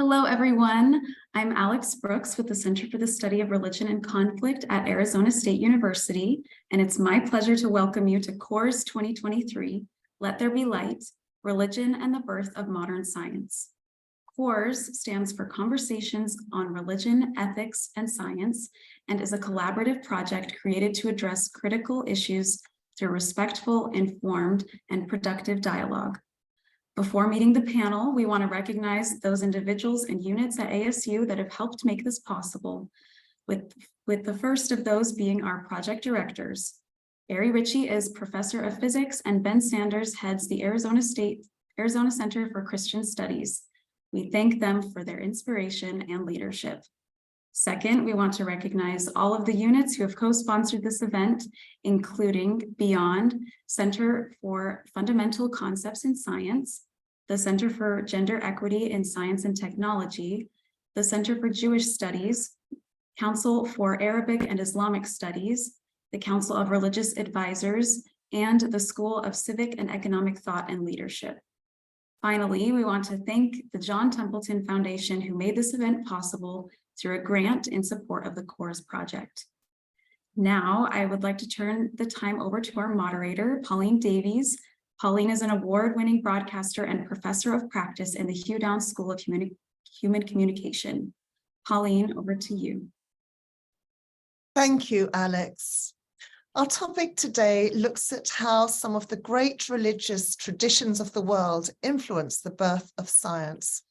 Hello, everyone. I'm Alex Brooks with the Center for the Study of Religion and Conflict at Arizona State University, and it's my pleasure to welcome you to CORES 2023, Let There Be Light, Religion and the Birth of Modern Science. CORES stands for Conversations on Religion, Ethics, and Science, and is a collaborative project created to address critical issues through respectful, informed, and productive dialogue. Before meeting the panel, we want to recognize those individuals and units at ASU that have helped make this possible, with the first of those being our project directors. Barry Ritchie is Professor of Physics, and Ben Sanders heads the Arizona Center for Christian Studies. We thank them for their inspiration and leadership. Second, we want to recognize all of the units who have co-sponsored this event, including Beyond, Center for Fundamental Concepts in Science, the Center for Gender Equity in Science and Technology, the Center for Jewish Studies, Council for Arabic and Islamic Studies, the Council of Religious Advisors, and the School of Civic and Economic Thought and Leadership. Finally, we want to thank the John Templeton Foundation, who made this event possible through a grant in support of the CORES project. Now, I would like to turn the time over to our moderator, Pauline Davies. Pauline is an award-winning broadcaster and professor of practice in the Hugh Downs School of Human Communication. Pauline, over to you. Thank you, Alex. Our topic today looks at how some of the great religious traditions of the world influence the birth of science.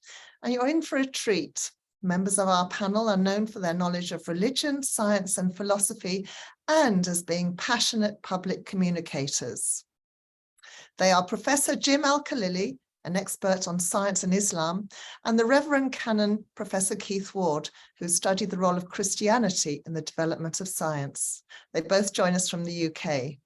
And you're in for a treat. Members of our panel are known for their knowledge of religion, science, and philosophy, and as being passionate public communicators. They are Professor Jim Al-Khalili, an expert on science and Islam, and the Reverend Canon Professor Keith Ward, who studied the role of Christianity in the development of science. They both join us from the UK.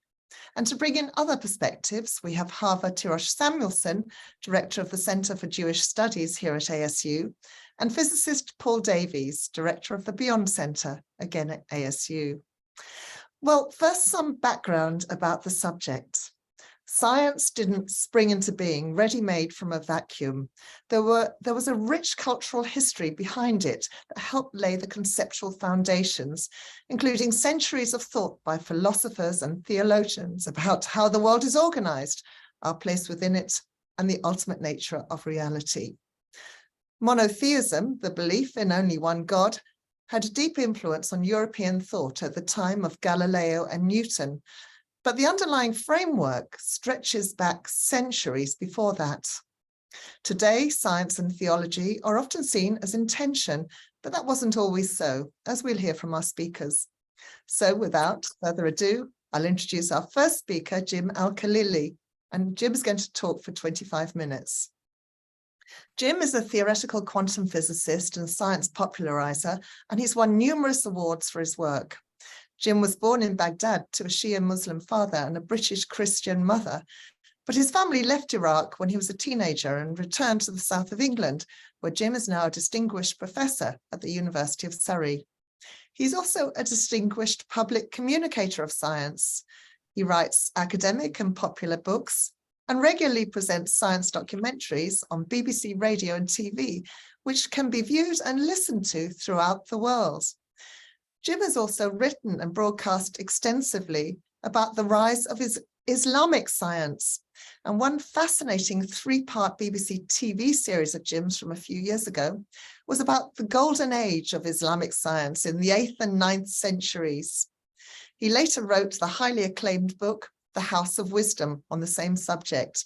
And to bring in other perspectives, we have Hava Tirosh-Samuelson, Director of the Center for Jewish Studies here at ASU, and physicist Pauline Davies, Director of the Beyond Center, again at ASU. Well, first, some background about the subject. Science didn't spring into being ready-made from a vacuum. There was a rich cultural history behind it that helped lay the conceptual foundations, including centuries of thought by philosophers and theologians about how the world is organized, our place within it, and the ultimate nature of reality. Monotheism, the belief in only one God, had a deep influence on European thought at the time of Galileo and Newton, but the underlying framework stretches back centuries before that. Today, science and theology are often seen as in tension, but that wasn't always so, as we'll hear from our speakers. So without further ado, I'll introduce our first speaker, Jim Al-Khalili, and Jim is going to talk for 25 minutes. Jim is a theoretical quantum physicist and science popularizer, and he's won numerous awards for his work. Jim was born in Baghdad to a Shia Muslim father and a British Christian mother, but his family left Iraq when he was a teenager and returned to the south of England, where Jim is now a distinguished professor at the University of Surrey. He's also a distinguished public communicator of science. He writes academic and popular books and regularly presents science documentaries on BBC radio and TV, which can be viewed and listened to throughout the world. Jim has also written and broadcast extensively about the rise of his Islamic science. And one fascinating three-part BBC TV series of Jim's from a few years ago was about the golden age of Islamic science in the 8th and 9th centuries. He later wrote the highly acclaimed book, The House of Wisdom, on the same subject.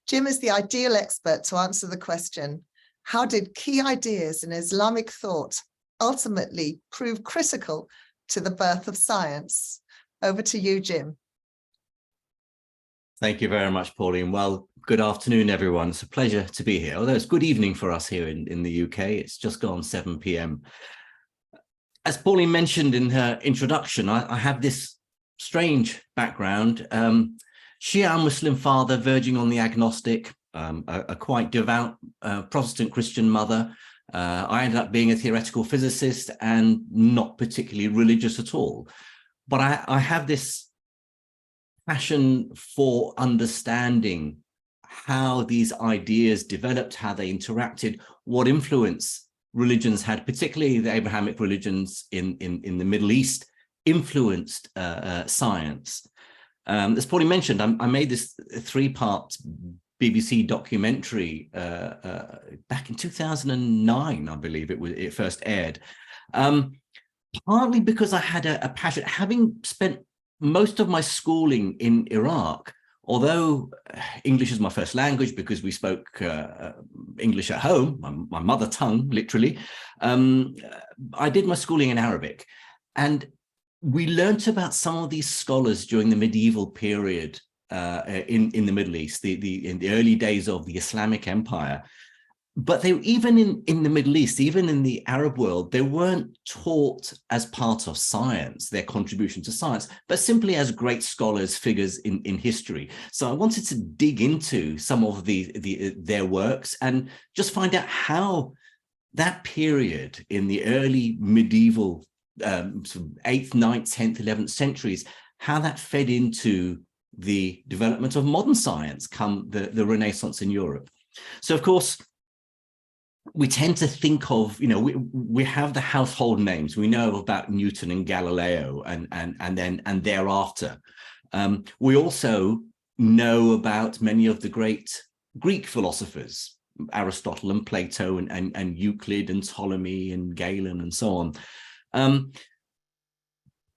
Jim is the ideal expert to answer the question, how did key ideas in Islamic thought ultimately prove critical to the birth of science? Over to you, Jim. Thank you very much, Pauline. Well, good afternoon, everyone. It's a pleasure to be here, although it's good evening for us here in the UK. It's just gone 7 p.m. As Pauline mentioned in her introduction, I have this strange background, Shia Muslim father verging on the agnostic, a quite devout Protestant Christian mother. I ended up being a theoretical physicist and not particularly religious at all. But I have this passion for understanding how these ideas developed, how they interacted, what influence religions had, particularly the Abrahamic religions in the Middle East, influenced science. As Pauline mentioned, I made this 3-part BBC documentary back in 2009, I believe it first aired. Partly because I had a passion, having spent most of my schooling in Iraq, although English is my first language because we spoke English at home, my mother tongue, literally. I did my schooling in Arabic, and we learnt about some of these scholars during the medieval period in the Middle East, in the early days of the Islamic Empire. But they, even in the Middle East, even in the Arab world, they weren't taught as part of science, their contribution to science, but simply as great scholars, figures in history. So I wanted to dig into some of their works and just find out how that period in the early medieval sort of 8th, 9th, 10th, 11th centuries, how that fed into the development of modern science come the Renaissance in Europe. So, of course, we tend to think of, we have the household names. We know about Newton and Galileo and thereafter. We also know about many of the great Greek philosophers, Aristotle and Plato and Euclid and Ptolemy and Galen and so on.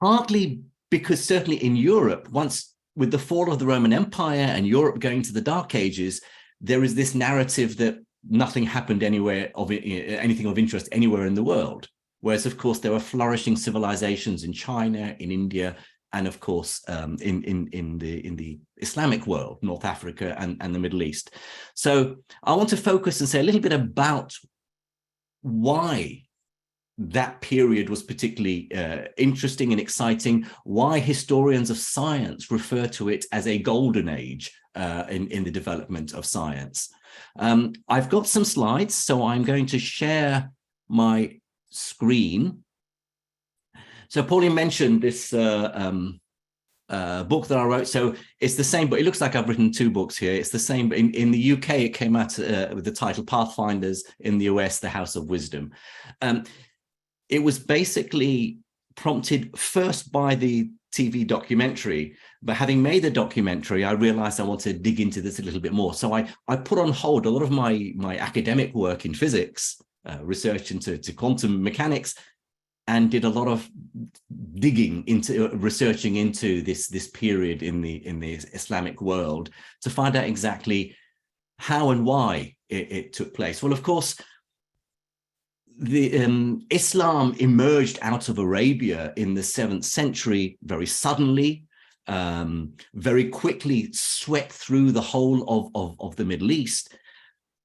Partly because certainly in Europe, once with the fall of the Roman Empire and Europe going to the Dark Ages, there is this narrative that nothing happened anywhere of anything of interest anywhere in the world. Whereas, of course, there were flourishing civilizations in China, in India, and of course, in the Islamic world, North Africa and the Middle East. So I want to focus and say a little bit about why that period was particularly interesting and exciting, why historians of science refer to it as a golden age in the development of science. I've got some slides, so I'm going to share my screen. So Pauline mentioned this book that I wrote. So it's the same, but it looks like I've written 2 books here. It's the same. In the UK, it came out with the title Pathfinders. In the US, The House of Wisdom. It was basically prompted first by the TV documentary, but having made the documentary, I realized I wanted to dig into this a little bit more. So I put on hold a lot of my academic work in physics, research into quantum mechanics, and did a lot of digging into researching into this period in the Islamic world to find out exactly how and why it took place. Well, of course, Islam emerged out of Arabia in the 7th century very suddenly, very quickly swept through the whole of the Middle East.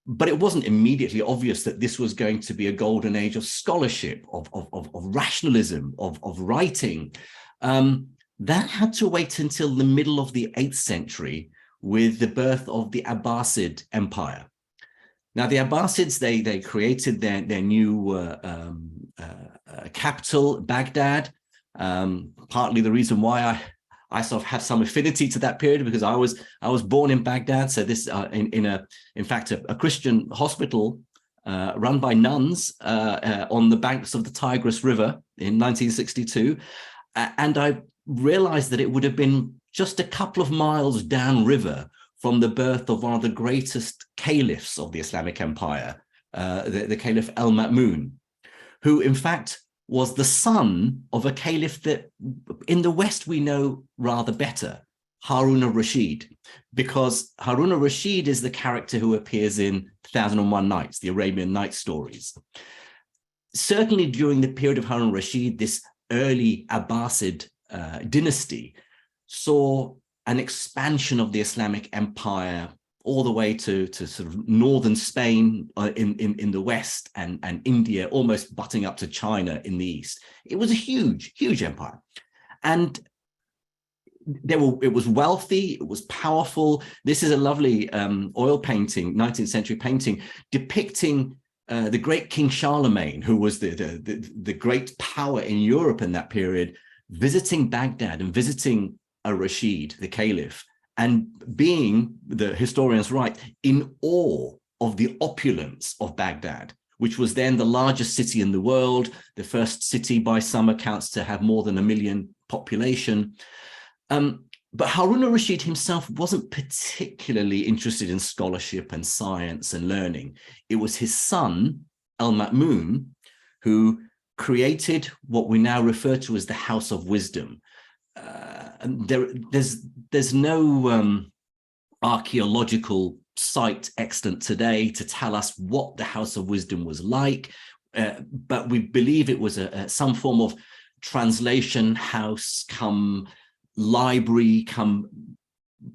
But it wasn't immediately obvious that this was going to be a golden age of scholarship, of rationalism, of writing. That had to wait until the middle of the 8th century with the birth of the Abbasid Empire. Now, the Abbasids, they created their new capital, Baghdad. Partly the reason why I sort of have some affinity to that period, because I was born in Baghdad. So this in fact a Christian hospital run by nuns on the banks of the Tigris River in 1962, and I realized that it would have been just a couple of miles downriver from the birth of one of the greatest caliphs of the Islamic Empire, the Caliph Al-Ma'mun, who in fact was the son of a caliph that in the West we know rather better, Harun al-Rashid, because Harun al-Rashid is the character who appears in 1001 Nights, the Arabian Nights stories. Certainly during the period of Harun al-Rashid, this early Abbasid dynasty saw an expansion of the Islamic Empire all the way to sort of northern Spain in the west and India, almost butting up to China in the east. It was a huge, huge empire. And it was wealthy, it was powerful. This is a lovely oil painting, 19th century painting, depicting the great King Charlemagne, who was the great power in Europe in that period, visiting Baghdad and visiting al-Rashid, the caliph, and being, the historians write, in awe of the opulence of Baghdad, which was then the largest city in the world, the first city by some accounts to have more than 1 million population. But Harun al-Rashid himself wasn't particularly interested in scholarship and science and learning. It was his son, Al-Ma'mun, who created what we now refer to as the House of Wisdom. And there's no archaeological site extant today to tell us what the House of Wisdom was like, but we believe it was some form of translation house come library come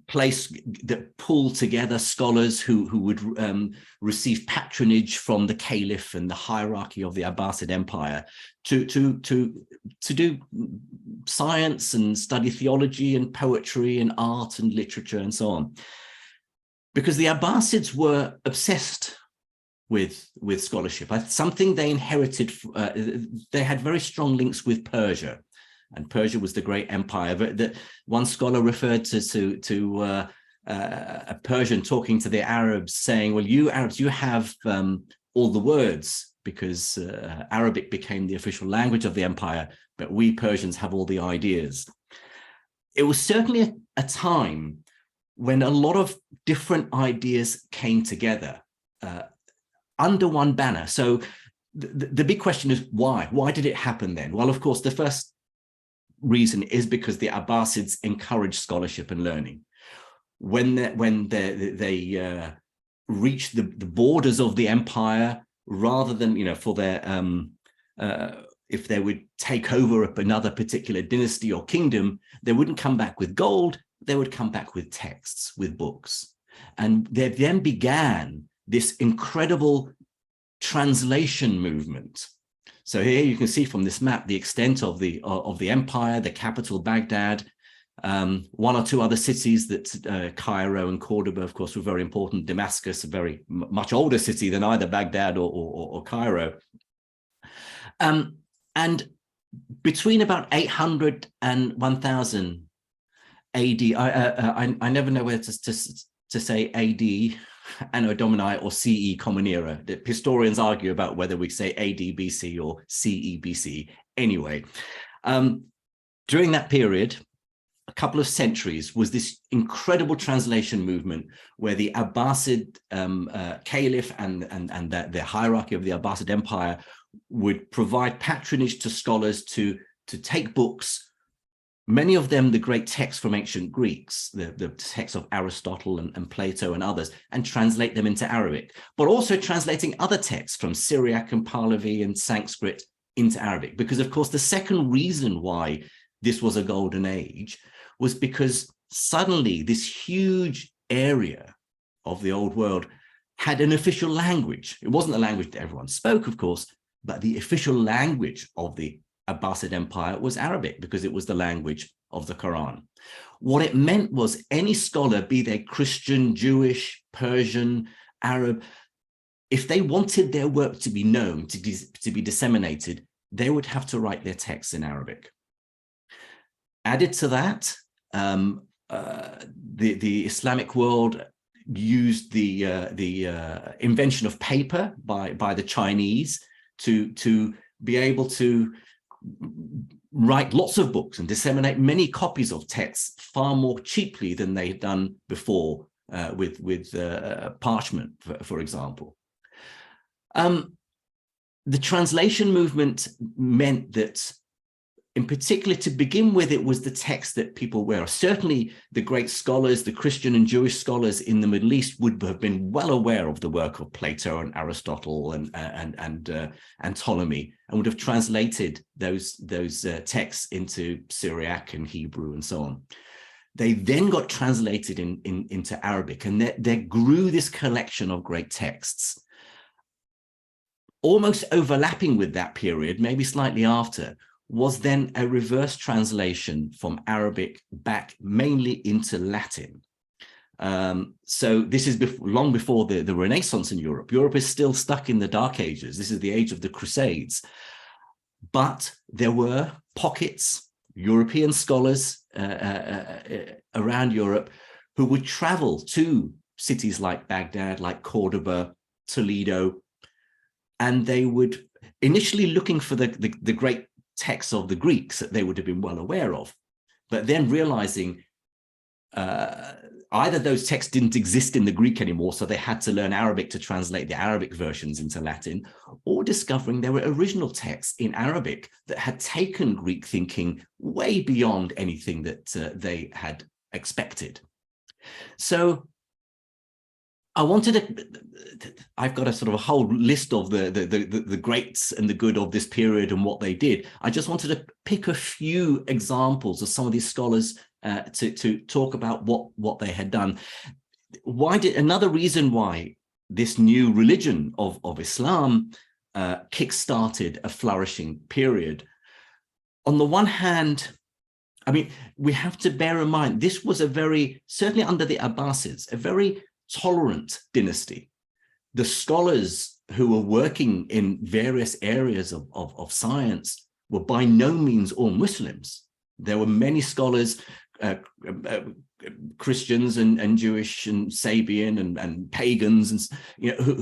place that pulled together scholars who would receive patronage from the caliph and the hierarchy of the Abbasid Empire to do science and study theology and poetry and art and literature and so on. Because the Abbasids were obsessed with scholarship, something they inherited. They had very strong links with Persia. And Persia was the great empire. But one scholar referred to a Persian talking to the Arabs, saying, "Well, you Arabs, you have all the words because Arabic became the official language of the empire, but we Persians have all the ideas." It was certainly a time when a lot of different ideas came together under one banner. So the big question is why? Why did it happen then? Well, of course, the first reason is because the Abbasids encouraged scholarship and learning. When they reached the borders of the empire, rather than for their if they would take over another particular dynasty or kingdom, they wouldn't come back with gold. They would come back with texts, with books, and there then began this incredible translation movement. So here you can see from this map the extent of the empire, the capital Baghdad, one or two other cities that Cairo and Cordoba, of course, were very important. Damascus, a very much older city than either Baghdad or Cairo. And between about 800 and 1000 AD, I never know whether to say AD, Anno Domini, or CE Common Era. The historians argue about whether we say AD BC or CE BC. Anyway, during that period, a couple of centuries, was this incredible translation movement where the Abbasid caliph and the hierarchy of the Abbasid Empire would provide patronage to scholars to take books, many of them the great texts from ancient Greeks, the texts of Aristotle and Plato and others, and translate them into Arabic, but also translating other texts from Syriac and Pahlavi and Sanskrit into Arabic. Because, of course, the second reason why this was a golden age was because suddenly this huge area of the old world had an official language. It wasn't the language that everyone spoke, of course, but the official language of the Abbasid Empire was Arabic, because it was the language of the Quran. What it meant was any scholar, be they Christian, Jewish, Persian, Arab, if they wanted their work to be known, to be disseminated, they would have to write their texts in Arabic. Added to that, the Islamic world used the invention of paper by the Chinese to be able to write lots of books and disseminate many copies of texts far more cheaply than they had done before with parchment, for example. The translation movement meant that, in particular, to begin with, it was the text that people were. Certainly the great scholars, the Christian and Jewish scholars in the Middle East, would have been well aware of the work of Plato and Aristotle and Ptolemy, and would have translated those texts into Syriac and Hebrew and so on. They then got translated into Arabic, and there grew this collection of great texts. Almost overlapping with that period, maybe slightly after, was then a reverse translation from Arabic back mainly into Latin. So this is long before the Renaissance in Europe. Europe is still stuck in the Dark Ages. This is the age of the Crusades. But there were pockets, European scholars around Europe, who would travel to cities like Baghdad, like Cordoba, Toledo, and they would initially looking for the great texts of the Greeks that they would have been well aware of, but then realizing either those texts didn't exist in the Greek anymore, so they had to learn Arabic to translate the Arabic versions into Latin, or discovering there were original texts in Arabic that had taken Greek thinking way beyond anything that they had expected. So I've got a sort of a whole list of the greats and the good of this period and what they did. I just wanted to pick a few examples of some of these scholars to talk about what they had done. Another reason why this new religion of Islam kick-started a flourishing period. On the one hand, I mean, we have to bear in mind, this was certainly under the Abbasids, a very tolerant dynasty. The scholars who were working in various areas of science were by no means all Muslims. There were many scholars, Christians and Jewish and Sabian and pagans, and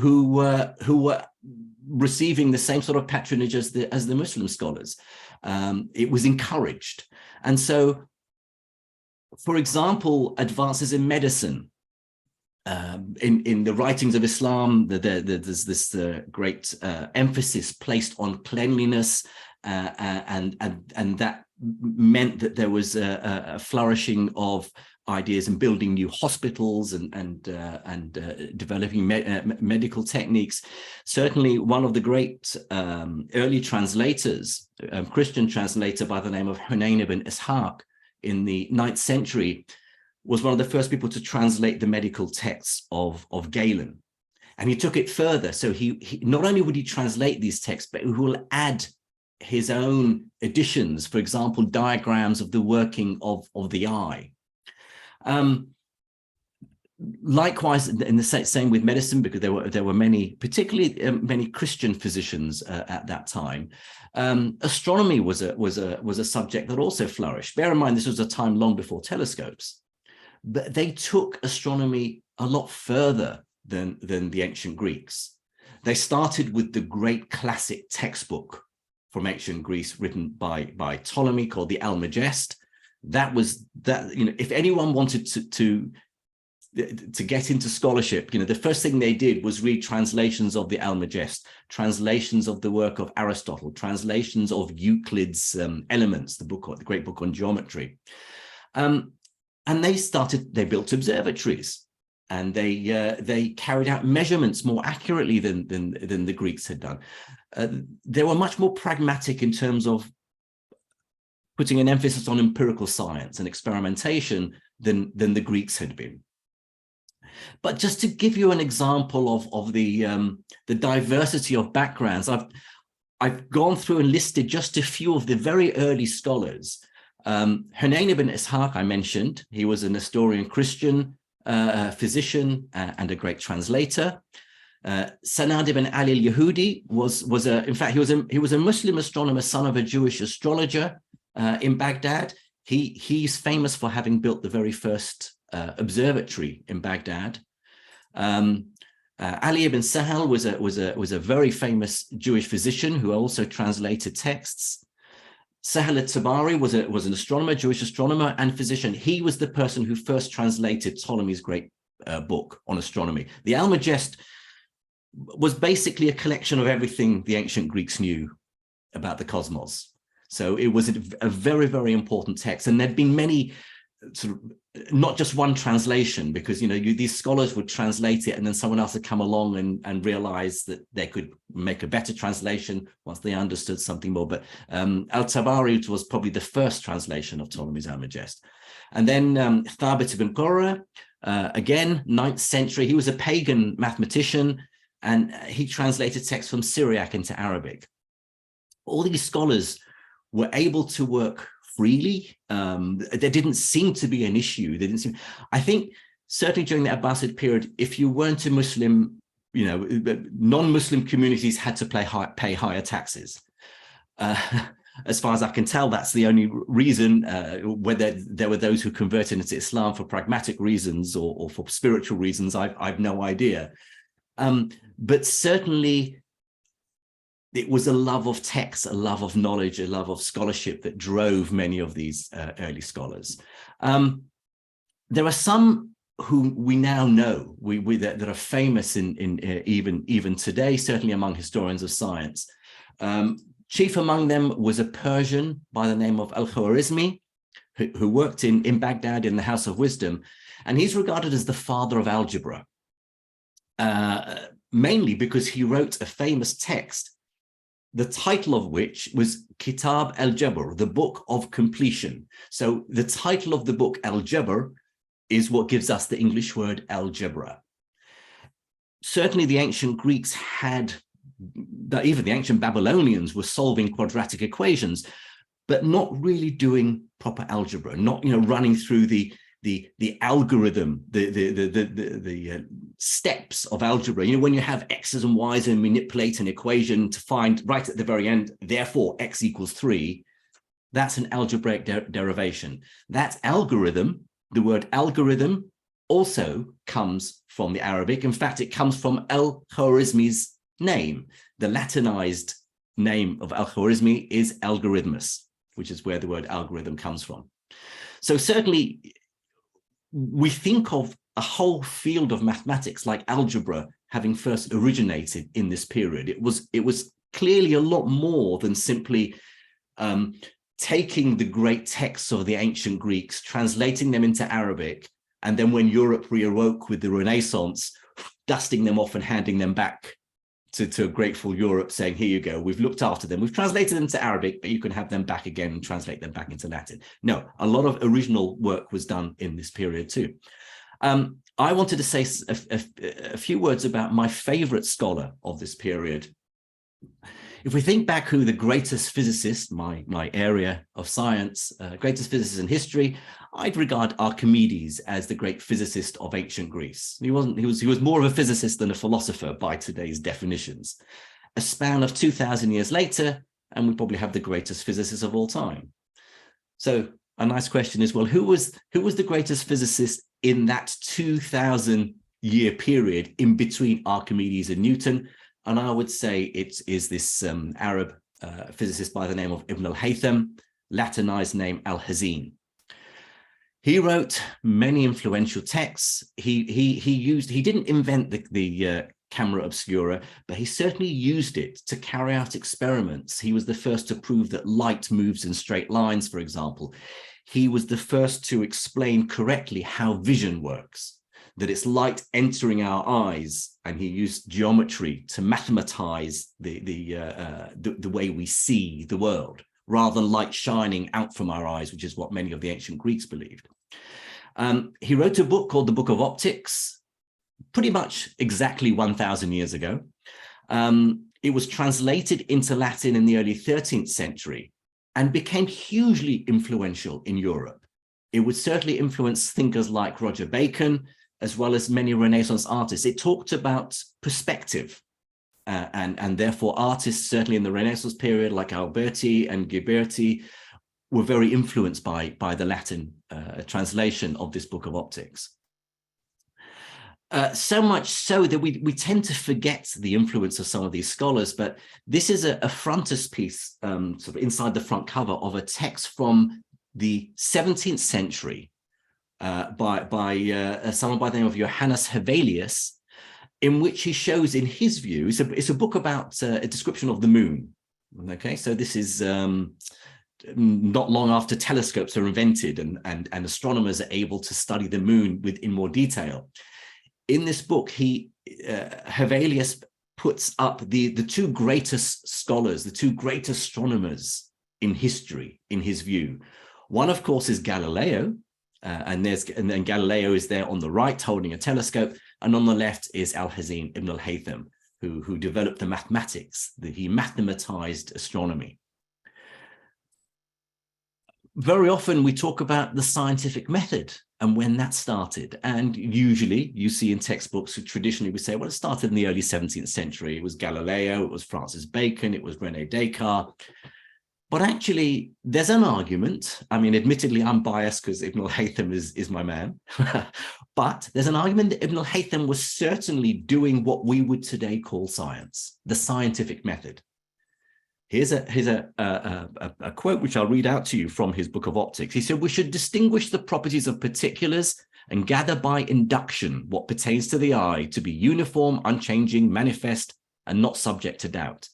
who were receiving the same sort of patronage as the Muslim scholars. It was encouraged, and so, for example, advances in medicine. In the writings of Islam, there's this great emphasis placed on cleanliness, and that meant that there was a flourishing of ideas in building new hospitals and developing medical techniques. Certainly, one of the great early translators, a Christian translator by the name of Hunayn ibn Ishaq in the 9th century, was one of the first people to translate the medical texts of Galen. And he took it further. So he not only would he translate these texts, but he will add his own additions, for example, diagrams of the working of the eye. Likewise, in the same with medicine, because there were many, particularly many Christian physicians at that time. Astronomy was a subject that also flourished. Bear in mind, this was a time long before telescopes. But they took astronomy a lot further than the ancient Greeks. They started with the great classic textbook from ancient Greece written by Ptolemy called the Almagest. If anyone wanted to get into scholarship, the first thing they did was read translations of the Almagest, translations of the work of Aristotle, translations of Euclid's Elements, the great book on geometry. And they built observatories, and they carried out measurements more accurately than the Greeks had done. They were much more pragmatic in terms of putting an emphasis on empirical science and experimentation than the Greeks had been. But just to give you an example of the diversity of backgrounds, I've gone through and listed just a few of the very early scholars. Hunayn ibn Ishaq, I mentioned. He was an Nestorian Christian physician and a great translator. Sanad ibn Ali al-Yahudi he was a Muslim astronomer, son of a Jewish astrologer in Baghdad. He's famous for having built the very first observatory in Baghdad. Ali ibn Sahal was a very famous Jewish physician who also translated texts. Sahal al-Tabari was an astronomer, Jewish astronomer and physician. He was the person who first translated Ptolemy's great book on astronomy. The Almagest was basically a collection of everything the ancient Greeks knew about the cosmos. So it was a very, very important text. And there'd been many, sort of, not just one translation, because these scholars would translate it and then someone else would come along and realize that they could make a better translation once they understood something more. But Al-Tabari was probably the first translation of Ptolemy's Almagest. And then Thabit ibn Qurra, again, 9th century, he was a pagan mathematician, and he translated texts from Syriac into Arabic. All these scholars were able to work freely. There didn't seem to be an issue. I think certainly during the Abbasid period, if you weren't a Muslim, non-Muslim communities had to pay higher taxes. As far as I can tell, that's the only reason. Whether there were those who converted into Islam for pragmatic reasons or for spiritual reasons, I've no idea. But certainly, it was a love of text, a love of knowledge, a love of scholarship that drove many of these early scholars. There are some who we now know that are famous in even today, certainly among historians of science. Chief among them was a Persian by the name of Al-Khwarizmi, who worked in Baghdad in the House of Wisdom, and he's regarded as the father of algebra, mainly because he wrote a famous text, the title of which was Kitab al-Jabr, the Book of Completion. So the title of the book, Al-Jabr, is what gives us the English word algebra. Certainly the ancient Greeks had, even the ancient Babylonians were solving quadratic equations, but not really doing proper algebra, not running through the algorithm, the steps of algebra. When you have x's and y's and manipulate an equation to find right at the very end, therefore x equals 3, that's an algebraic derivation. That algorithm, the word algorithm, also comes from the Arabic. In fact, it comes from Al-Khwarizmi's name. The Latinized name of Al-Khwarizmi is Algorithmus, which is where the word algorithm comes from. So certainly, we think of a whole field of mathematics like algebra having first originated in this period. It was clearly a lot more than simply taking the great texts of the ancient Greeks, translating them into Arabic, and then when Europe reawoke with the Renaissance, dusting them off and handing them back to a grateful Europe, saying, here you go, we've looked after them, we've translated them to Arabic, but you can have them back again and translate them back into Latin. No, a lot of original work was done in this period too. I wanted to say a few words about my favorite scholar of this period. If we think back who the greatest physicist, my area of science, greatest physicist in history, I'd regard Archimedes as the great physicist of ancient Greece. He was more of a physicist than a philosopher by today's definitions. A span of 2,000 years later, and we probably have the greatest physicist of all time. So a nice question is, well, who was the greatest physicist in that 2,000-year period in between Archimedes and Newton? And I would say it is this Arab physicist by the name of Ibn al-Haytham, Latinized name Al-Hazin. He wrote many influential texts. He didn't invent the camera obscura, but he certainly used it to carry out experiments. He was the first to prove that light moves in straight lines, for example. He was the first to explain correctly how vision works, that it's light entering our eyes, and he used geometry to mathematize the way we see the world, rather than light shining out from our eyes, which is what many of the ancient Greeks believed. He wrote a book called the Book of Optics, pretty much exactly 1,000 years ago. It was translated into Latin in the early 13th century and became hugely influential in Europe. It would certainly influence thinkers like Roger Bacon, as well as many Renaissance artists. It talked about perspective, and therefore artists, certainly in the Renaissance period, like Alberti and Ghiberti, were very influenced by the Latin translation of this Book of Optics. So much so that we tend to forget the influence of some of these scholars, but this is a frontispiece, sort of inside the front cover of a text from the 17th century, by someone by the name of Johannes Hevelius, in which he shows, in his view, it's a book about a description of the moon. Okay, so this is not long after telescopes are invented and astronomers are able to study the moon in more detail. In this book, Hevelius puts up the two greatest scholars, the two great astronomers in history, in his view. One, of course, is Galileo. And then Galileo is there on the right holding a telescope, and on the left is Al-Hazin Ibn al-Haytham, who developed the mathematics. He mathematized astronomy. Very often we talk about the scientific method and when that started, and usually you see in textbooks who traditionally we say, well, it started in the early 17th century. It was Galileo, it was Francis Bacon, it was René Descartes. But actually, there's an argument. I mean, admittedly, I'm biased because Ibn al-Haytham is my man. But there's an argument that Ibn al-Haytham was certainly doing what we would today call science, the scientific method. Here's a quote which I'll read out to you from his Book of Optics. He said, "We should distinguish the properties of particulars and gather by induction what pertains to the eye to be uniform, unchanging, manifest, and not subject to doubt.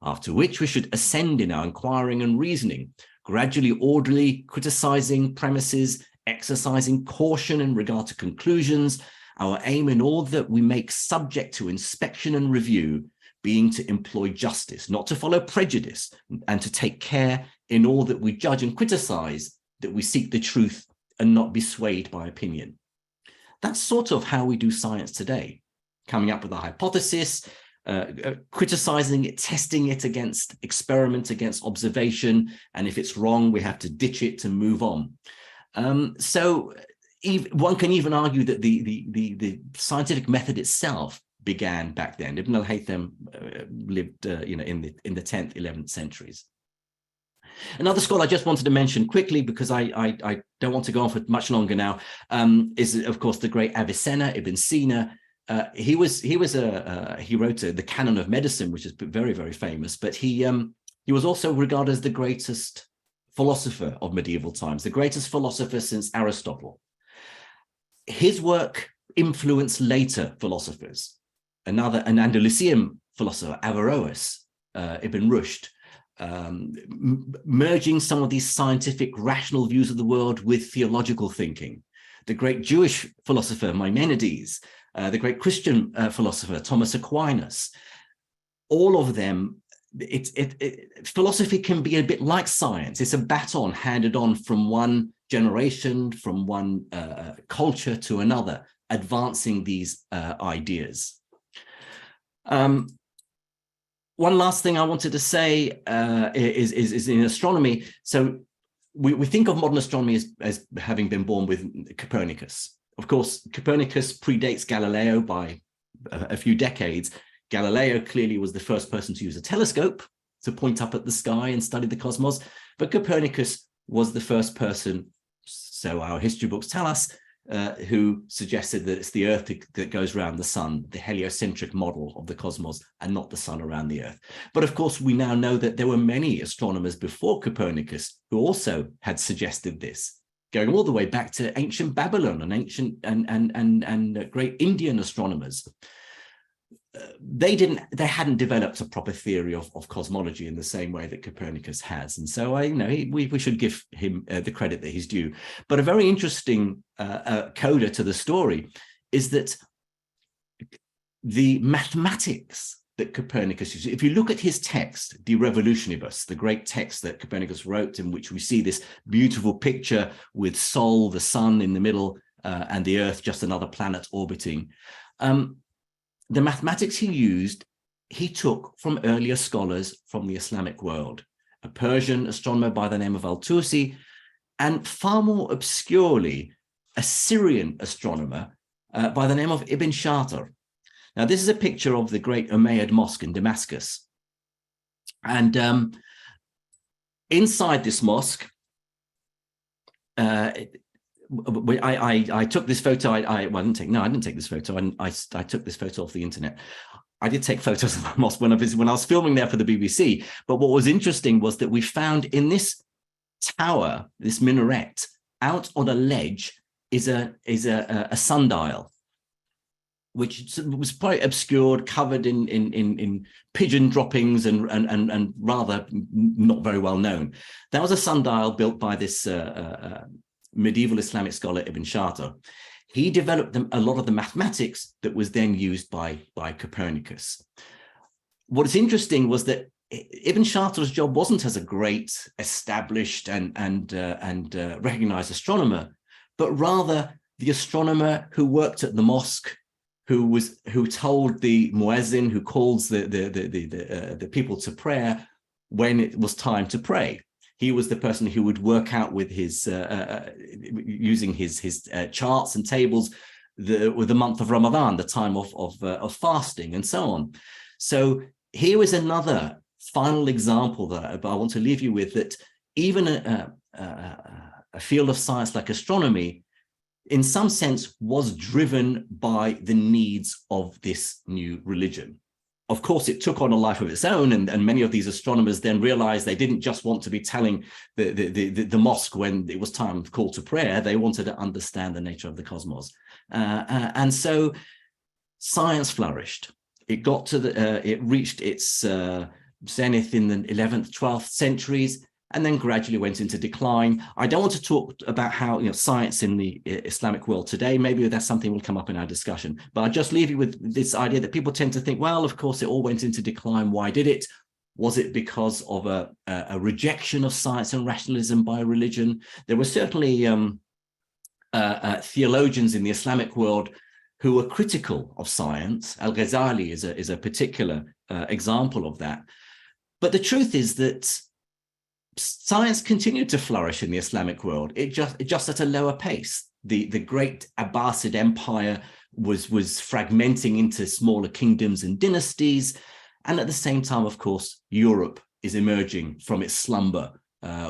After which we should ascend in our inquiring and reasoning, gradually orderly, criticizing premises, exercising caution in regard to conclusions, our aim in all that we make subject to inspection and review, being to employ justice, not to follow prejudice, and to take care in all that we judge and criticize, that we seek the truth and not be swayed by opinion." That's sort of how we do science today, coming up with a hypothesis, criticizing it, testing it against experiment, against observation, and if it's wrong, we have to ditch it to move on. So one can even argue that the scientific method itself began back then. Ibn al-Haytham lived, in the 10th, 11th centuries. Another scholar I just wanted to mention quickly, because I don't want to go on for much longer now, is of course the great Avicenna, Ibn Sina. He wrote the Canon of Medicine, which is very, very famous, but he was also regarded as the greatest philosopher of medieval times, the greatest philosopher since Aristotle. His work influenced later philosophers. An Andalusian philosopher, Averroes, Ibn Rushd, merging some of these scientific, rational views of the world with theological thinking. The great Jewish philosopher, Maimonides, the great Christian philosopher, Thomas Aquinas. All of them, philosophy can be a bit like science. It's a baton handed on from one generation, from one culture to another, advancing these ideas. One last thing I wanted to say is in astronomy. So we think of modern astronomy as having been born with Copernicus. Of course, Copernicus predates Galileo by a few decades. Galileo clearly was the first person to use a telescope to point up at the sky and study the cosmos, but Copernicus was the first person, so our history books tell us, who suggested that it's the Earth that goes around the sun, the heliocentric model of the cosmos, and not the sun around the Earth. But of course, we now know that there were many astronomers before Copernicus who also had suggested this, going all the way back to ancient Babylon and ancient and great Indian astronomers. They hadn't developed a proper theory of cosmology in the same way that Copernicus has, and so we should give him the credit that he's due. But a very interesting coda to the story is that the mathematics that Copernicus used. If you look at his text, De Revolutionibus, the great text that Copernicus wrote, in which we see this beautiful picture with Sol, the sun, in the middle, and the Earth, just another planet orbiting. The mathematics he used, he took from earlier scholars from the Islamic world, a Persian astronomer by the name of Al-Tusi, and far more obscurely, a Syrian astronomer by the name of Ibn Shatir. Now, this is a picture of the great Umayyad Mosque in Damascus. And inside this mosque, I took this photo. I didn't take this photo. I took this photo off the internet. I did take photos of the mosque when I was filming there for the BBC. But what was interesting was that we found in this tower, this minaret, out on a ledge is a sundial, which was quite obscured, covered in pigeon droppings and rather not very well known. That was a sundial built by this medieval Islamic scholar Ibn Shatir. He developed a lot of the mathematics that was then used by Copernicus. What is interesting was that Ibn Shatir's job wasn't as a great established and recognized astronomer, but rather the astronomer who worked at the mosque, who told the muezzin, who calls the people to prayer when it was time to pray. He was the person who would work out with his using his charts and tables with the month of Ramadan, the time of fasting, and so on. So here is another final example that I want to leave you with, that even a field of science like astronomy, in some sense, was driven by the needs of this new religion. Of course, it took on a life of its own, and many of these astronomers then realized they didn't just want to be telling the mosque when it was time to call to prayer. They wanted to understand the nature of the cosmos. And so science flourished. It got to it reached its zenith in the 11th, 12th centuries, and then gradually went into decline. I don't want to talk about how science in the Islamic world today. Maybe that's something will come up in our discussion. But I'll just leave you with this idea that people tend to think, well, of course, it all went into decline. Why did it? Was it because of a rejection of science and rationalism by religion? There were certainly theologians in the Islamic world who were critical of science. Al-Ghazali is a particular example of that. But the truth is that science continued to flourish in the Islamic world. It just at a lower pace. The great Abbasid Empire was fragmenting into smaller kingdoms and dynasties. And at the same time, of course, Europe is emerging from its slumber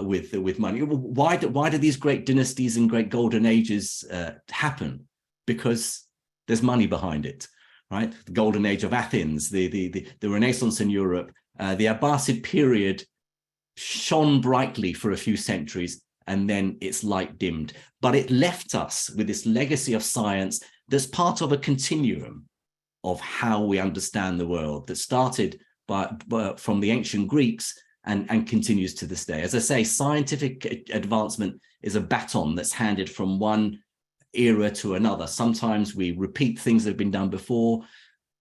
with money. Why do these great dynasties and great golden ages happen? Because there's money behind it, right? The golden age of Athens, the Renaissance in Europe, the Abbasid period shone brightly for a few centuries, and then its light dimmed. But it left us with this legacy of science that's part of a continuum of how we understand the world that started from the ancient Greeks and continues to this day. As I say, scientific advancement is a baton that's handed from one era to another. Sometimes we repeat things that have been done before,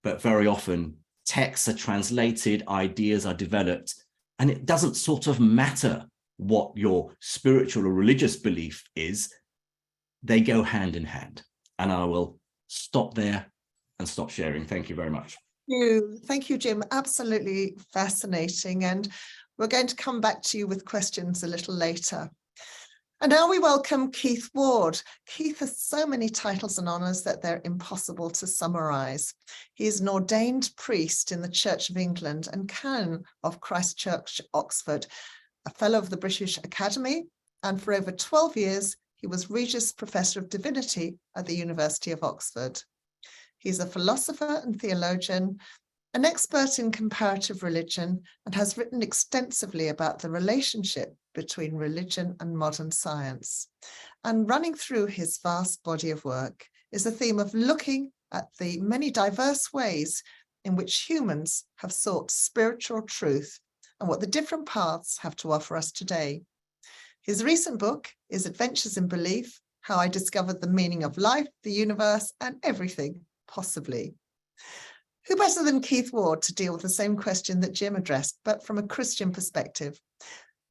but very often texts are translated, ideas are developed, and it doesn't sort of matter what your spiritual or religious belief is. They go hand in hand. And I will stop there and stop sharing. Thank you very much. Thank you, Jim. Absolutely fascinating. And we're going to come back to you with questions a little later. And now we welcome Keith Ward. Keith has so many titles and honours that they're impossible to summarise. He is an ordained priest in the Church of England and canon of Christ Church, Oxford, a fellow of the British Academy, and for over 12 years, he was Regius Professor of Divinity at the University of Oxford. He's a philosopher and theologian, an expert in comparative religion, and has written extensively about the relationship between religion and modern science. And running through his vast body of work is the theme of looking at the many diverse ways in which humans have sought spiritual truth and what the different paths have to offer us today. His recent book is Adventures in Belief: How I Discovered the Meaning of Life, the Universe, and Everything Possibly. Who better than Keith Ward to deal with the same question that Jim addressed, but from a Christian perspective?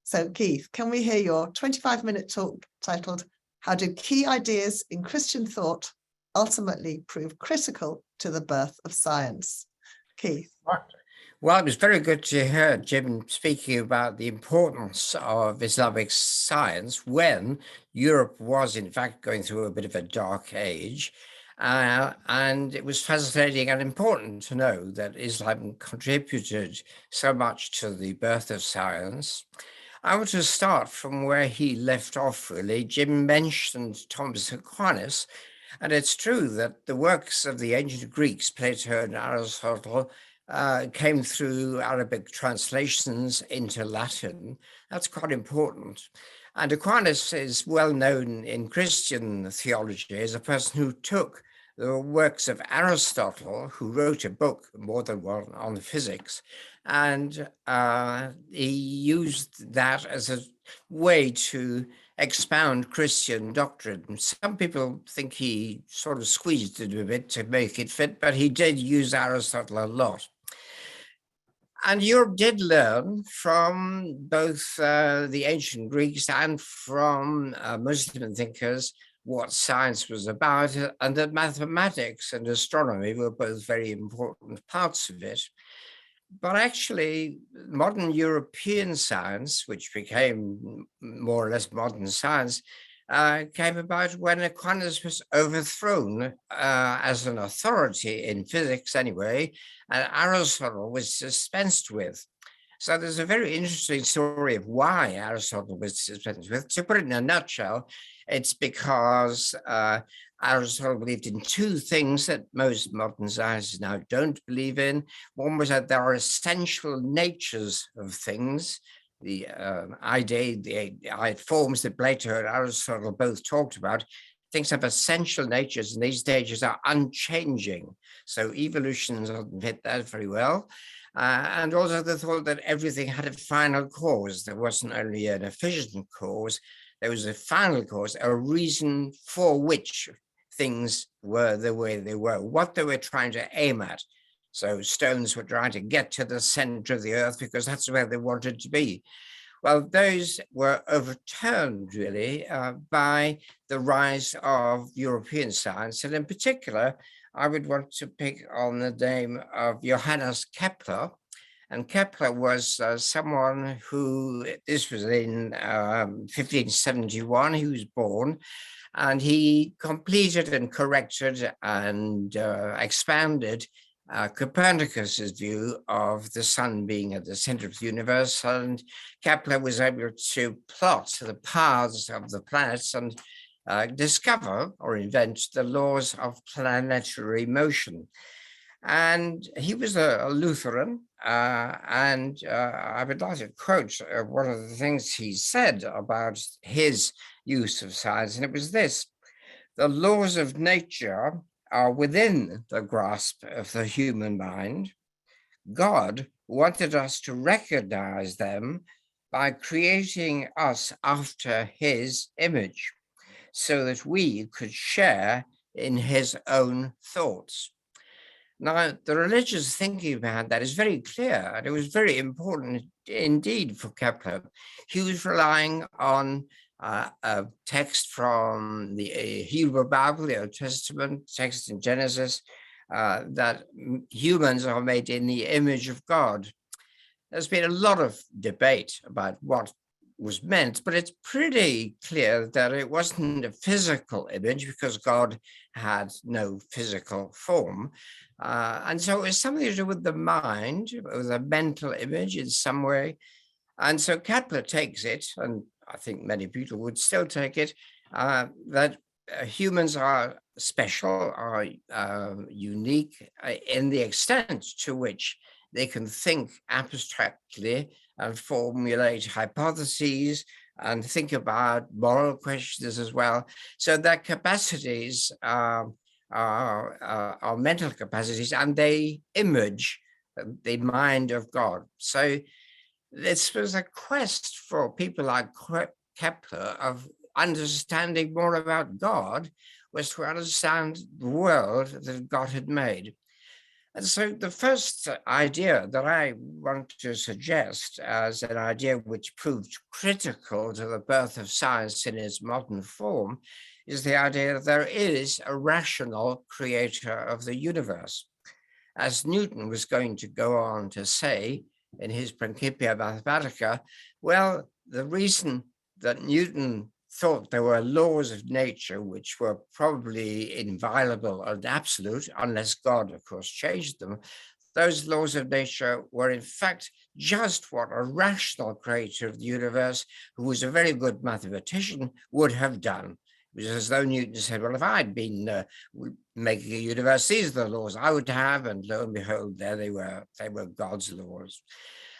So Keith, can we hear your 25-minute talk titled, How Do Key Ideas in Christian Thought Ultimately Prove Critical to the Birth of Science? Keith. Well, it was very good to hear Jim speaking about the importance of Islamic science when Europe was, in fact, going through a bit of a dark age. And it was fascinating and important to know that Islam contributed so much to the birth of science. I want to start from where he left off, really. Jim mentioned Thomas Aquinas, and it's true that the works of the ancient Greeks, Plato and Aristotle, came through Arabic translations into Latin. That's quite important. And Aquinas is well known in Christian theology as a person who took the works of Aristotle, who wrote a book, more than one, on physics, and he used that as a way to expound Christian doctrine. Some people think he sort of squeezed it a bit to make it fit, but he did use Aristotle a lot. And Europe did learn from both the ancient Greeks and from Muslim thinkers what science was about, and that mathematics and astronomy were both very important parts of it. But actually, modern European science, which became more or less modern science, came about when Aquinas was overthrown as an authority in physics anyway, and Aristotle was dispensed with. So there's a very interesting story of why Aristotle was dispensed with. To put it in a nutshell, it's because Aristotle believed in two things that most modern scientists now don't believe in. One was that there are essential natures of things. The idea, the forms that Plato and Aristotle both talked about, things have essential natures, and these natures are unchanging. So evolution doesn't fit that very well. And also the thought that everything had a final cause. There wasn't only an efficient cause, there was a final cause, a reason for which things were the way they were, what they were trying to aim at. So stones were trying to get to the center of the earth because that's where they wanted to be. Well, those were overturned really by the rise of European science. And in particular, I would want to pick on the name of Johannes Kepler. And Kepler was someone who, this was in 1571, he was born, and he completed and corrected and expanded Copernicus's view of the sun being at the center of the universe. And Kepler was able to plot the paths of the planets and discover or invent the laws of planetary motion. And he was a Lutheran, and I would like to quote one of the things he said about his use of science, and it was this: the laws of nature are within the grasp of the human mind. God wanted us to recognize them by creating us after his image, so that we could share in his own thoughts. Now, the religious thinking behind that is very clear, and it was very important indeed for Kepler. He was relying on a text from the Hebrew Bible, the Old Testament, text in Genesis, that humans are made in the image of God. There's been a lot of debate about what was meant, but it's pretty clear that it wasn't a physical image because God had no physical form. And so it was something to do with the mind, with a mental image in some way. And so Kepler takes it, and I think many people would still take it, that humans are special, are unique in the extent to which they can think abstractly and formulate hypotheses and think about moral questions as well. So their capacities are mental capacities, and they image the mind of God. So this was a quest for people like Kepler of understanding more about God, was to understand the world that God had made. And so the first idea that I want to suggest as an idea which proved critical to the birth of science in its modern form is the idea that there is a rational creator of the universe. As Newton was going to go on to say in his Principia Mathematica, well, the reason that Newton thought there were laws of nature which were probably inviolable and absolute, unless God, of course, changed them, those laws of nature were in fact just what a rational creator of the universe, who was a very good mathematician, would have done. It was as though Newton said, well, if I'd been making a universe, these are the laws I would have, and lo and behold, there they were God's laws.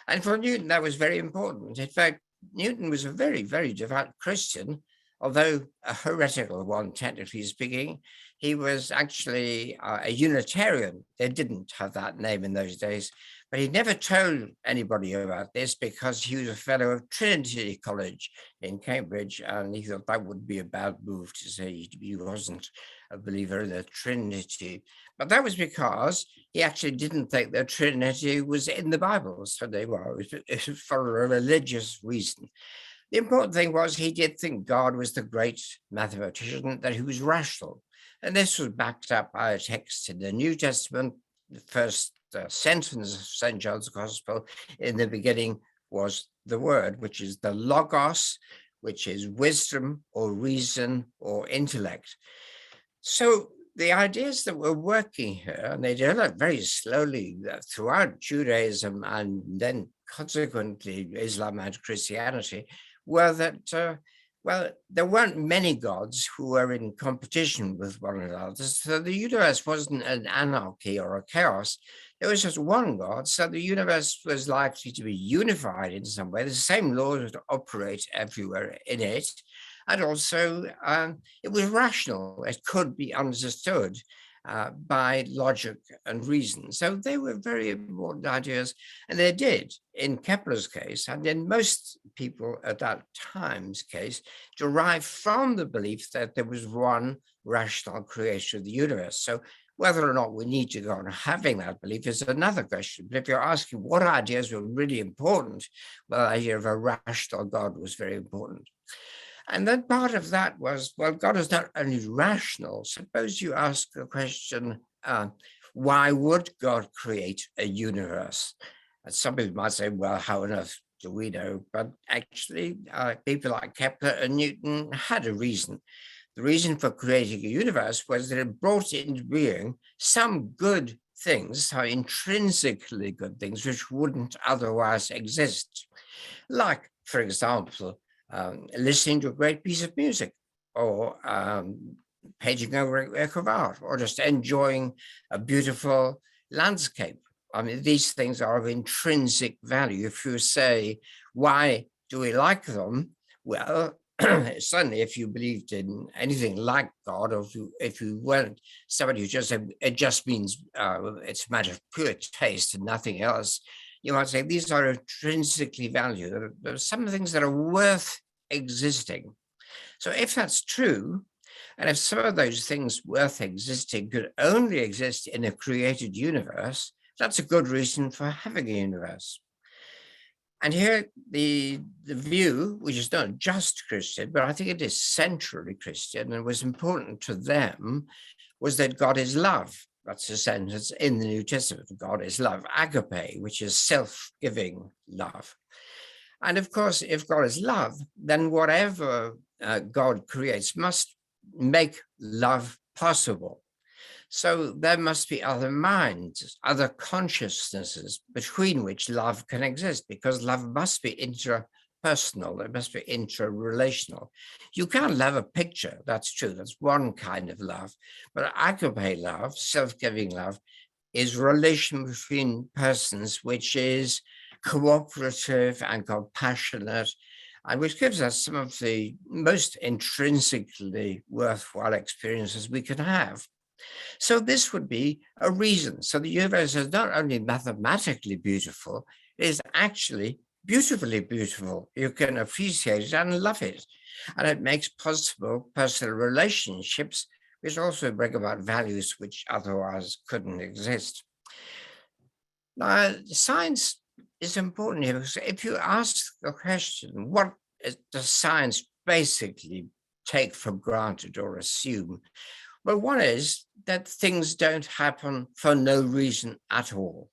And for Newton, that was very important. In fact, Newton was a very, very devout Christian, although a heretical one, technically speaking. He was actually a Unitarian. They didn't have that name in those days, but he never told anybody about this because he was a fellow of Trinity College in Cambridge, and he thought that would be a bad move to say he wasn't a believer in the Trinity. But that was because he actually didn't think the Trinity was in the Bible, so they were. It was for a religious reason. The important thing was he did think God was the great mathematician, that he was rational. And this was backed up by a text in the New Testament. The first sentence of St. John's Gospel in the beginning was the word, which is the logos, which is wisdom or reason or intellect. So the ideas that were working here, and they developed very slowly throughout Judaism and then consequently Islam and Christianity, were that, well, there weren't many gods who were in competition with one another. So the universe wasn't an anarchy or a chaos. There was just one God. So the universe was likely to be unified in some way. The same laws would operate everywhere in it. And also, it was rational. It could be understood by logic and reason. So they were very important ideas, and they did, in Kepler's case, and in most people at that time's case, derive from the belief that there was one rational creator of the universe. So whether or not we need to go on having that belief is another question. But if you're asking what ideas were really important, well, the idea of a rational God was very important. And then part of that was, well, God is not only rational. Suppose you ask the question, why would God create a universe? And some people might say, well, how on earth do we know? But actually, people like Kepler and Newton had a reason. The reason for creating a universe was that it brought into being some good things, some intrinsically good things, which wouldn't otherwise exist. Like, for example, listening to a great piece of music, or painting a great work of art, or just enjoying a beautiful landscape. I mean, these things are of intrinsic value. If you say, why do we like them? Well, certainly if you believed in anything like God, or if you weren't somebody who just said, it just means it's a matter of pure taste and nothing else, you might say these are intrinsically valued. There are some things that are worth existing. So if that's true, and if some of those things worth existing could only exist in a created universe, that's a good reason for having a universe. And here the view, which is not just Christian, but I think it is centrally Christian and was important to them, was that God is love. That's a sentence in the New Testament. God is love, agape, which is self-giving love. And of course, if God is love, then whatever God creates must make love possible. So there must be other minds, other consciousnesses between which love can exist, because love must be interpersonal, it must be interrelational. You can't love a picture, that's true, that's one kind of love. But agape love, self-giving love, is relation between persons which is cooperative and compassionate, and which gives us some of the most intrinsically worthwhile experiences we can have. So this would be a reason. So the universe is not only mathematically beautiful, it is actually beautifully beautiful. You can appreciate it and love it. And it makes possible personal relationships, which also bring about values which otherwise couldn't exist. Now, science is important here, because if you ask the question, what does science basically take for granted or assume? Well, one is that things don't happen for no reason at all.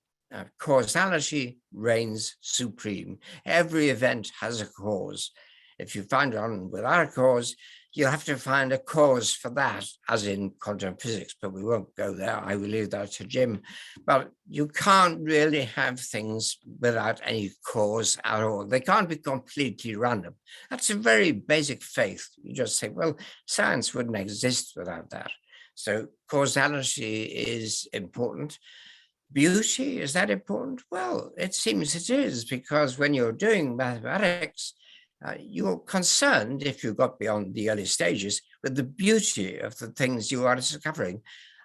Causality reigns supreme. Every event has a cause. If you find one without a cause, you have to find a cause for that, as in quantum physics, but we won't go there. I will leave that to Jim. But you can't really have things without any cause at all. They can't be completely random. That's a very basic faith. You just say, well, science wouldn't exist without that. So causality is important. Beauty, is that important? Well, it seems it is, because when you're doing mathematics, you're concerned, if you got beyond the early stages, with the beauty of the things you are discovering.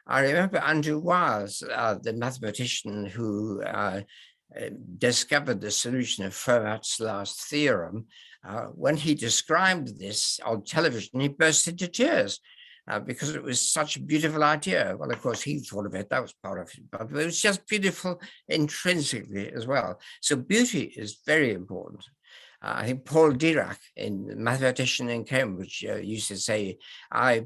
I remember Andrew Wiles, the mathematician who discovered the solution of Fermat's last theorem. When he described this on television, he burst into tears. Because it was such a beautiful idea. Well, of course, he thought of it, that was part of it, but it was just beautiful intrinsically as well. So beauty is very important. I think Paul Dirac, a mathematician in Cambridge, used to say, I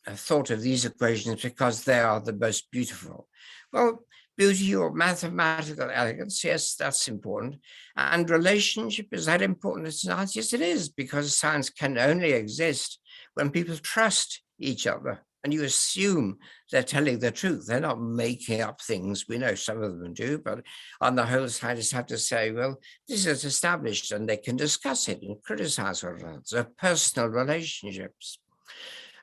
thought of these equations because they are the most beautiful. Well, beauty or mathematical elegance, yes, that's important. And relationship, is that important in science? Yes, it is, because science can only exist when people trust each other. and you assume they're telling the truth. They're not making up things. We know some of them do, but on the whole, scientists have to say, well, this is established, and they can discuss it and criticize it. They're personal relationships.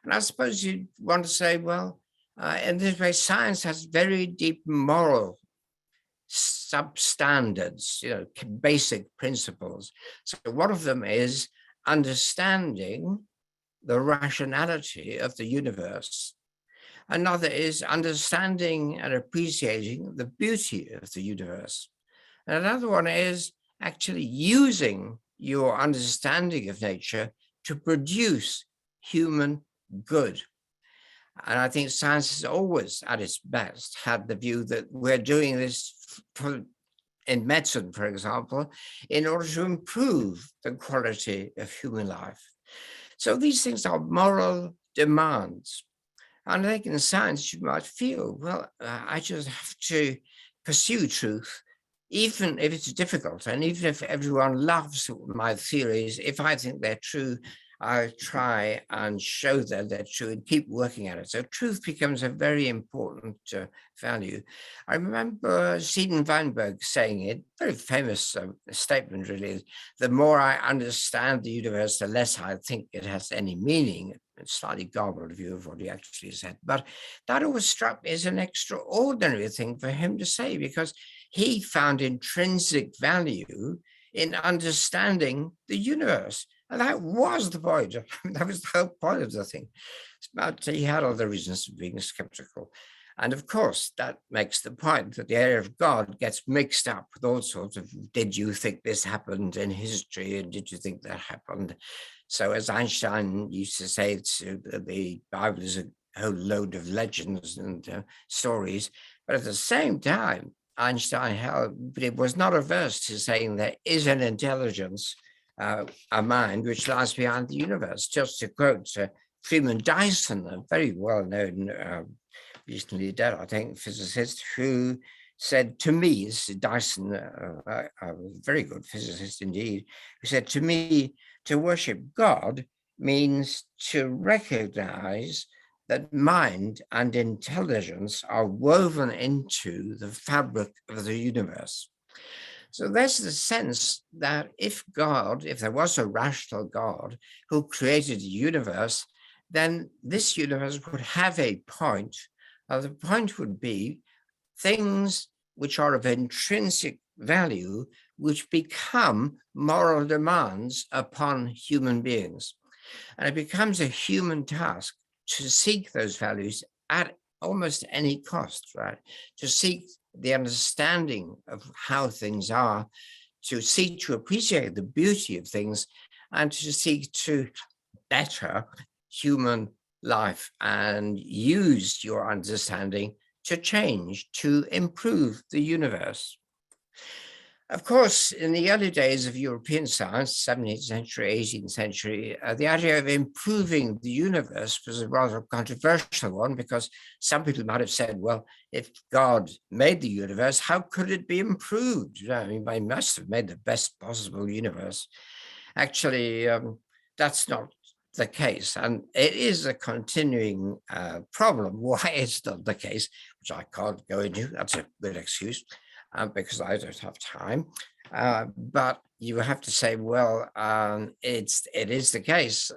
And I suppose you want to say, well, in this way, science has very deep moral substandards, basic principles. So one of them is understanding the rationality of the universe. Another is understanding and appreciating the beauty of the universe. And another one is actually using your understanding of nature to produce human good. And I think science has always, at its best, had the view that we're doing this in medicine, for example, in order to improve the quality of human life. So these things are moral demands. And I think in science, you might feel, well, I just have to pursue truth, even if it's difficult. And even if everyone loves my theories, if I think they're true, I try and show them they're true and keep working at it. So truth becomes a very important value. I remember Steven Weinberg saying it, very famous statement really, the more I understand the universe, the less I think it has any meaning. It's slightly garbled view of what he actually said. But that always struck me as an extraordinary thing for him to say, because he found intrinsic value in understanding the universe. And that was the point. That was the whole point of the thing. But he had other reasons for being skeptical. And of course, that makes the point that the area of God gets mixed up with all sorts of, did you think this happened in history? And did you think that happened? So as Einstein used to say, the Bible is a whole load of legends and stories. But at the same time, Einstein was not averse to saying there is an intelligence, a mind which lies behind the universe. Just to quote Freeman Dyson, a very well-known, recently dead, I think, physicist, who said to me, this is Dyson, a very good physicist indeed, who said to me, to worship God means to recognize that mind and intelligence are woven into the fabric of the universe. So there's the sense that if there was a rational God who created the universe, then this universe would have a point. The point would be things which are of intrinsic value, which become moral demands upon human beings. And it becomes a human task to seek those values at almost any cost, right? To seek the understanding of how things are, to seek to appreciate the beauty of things, and to seek to better human life and use your understanding to change, to improve the universe. Of course, in the early days of European science, 17th century, 18th century, the idea of improving the universe was a rather controversial one, because some people might have said, well, if God made the universe, how could it be improved? I mean, he must have made the best possible universe. Actually, that's not the case. And it is a continuing problem why it's not the case, which I can't go into. That's a good excuse. Because I don't have time, but you have to say, well, it is the case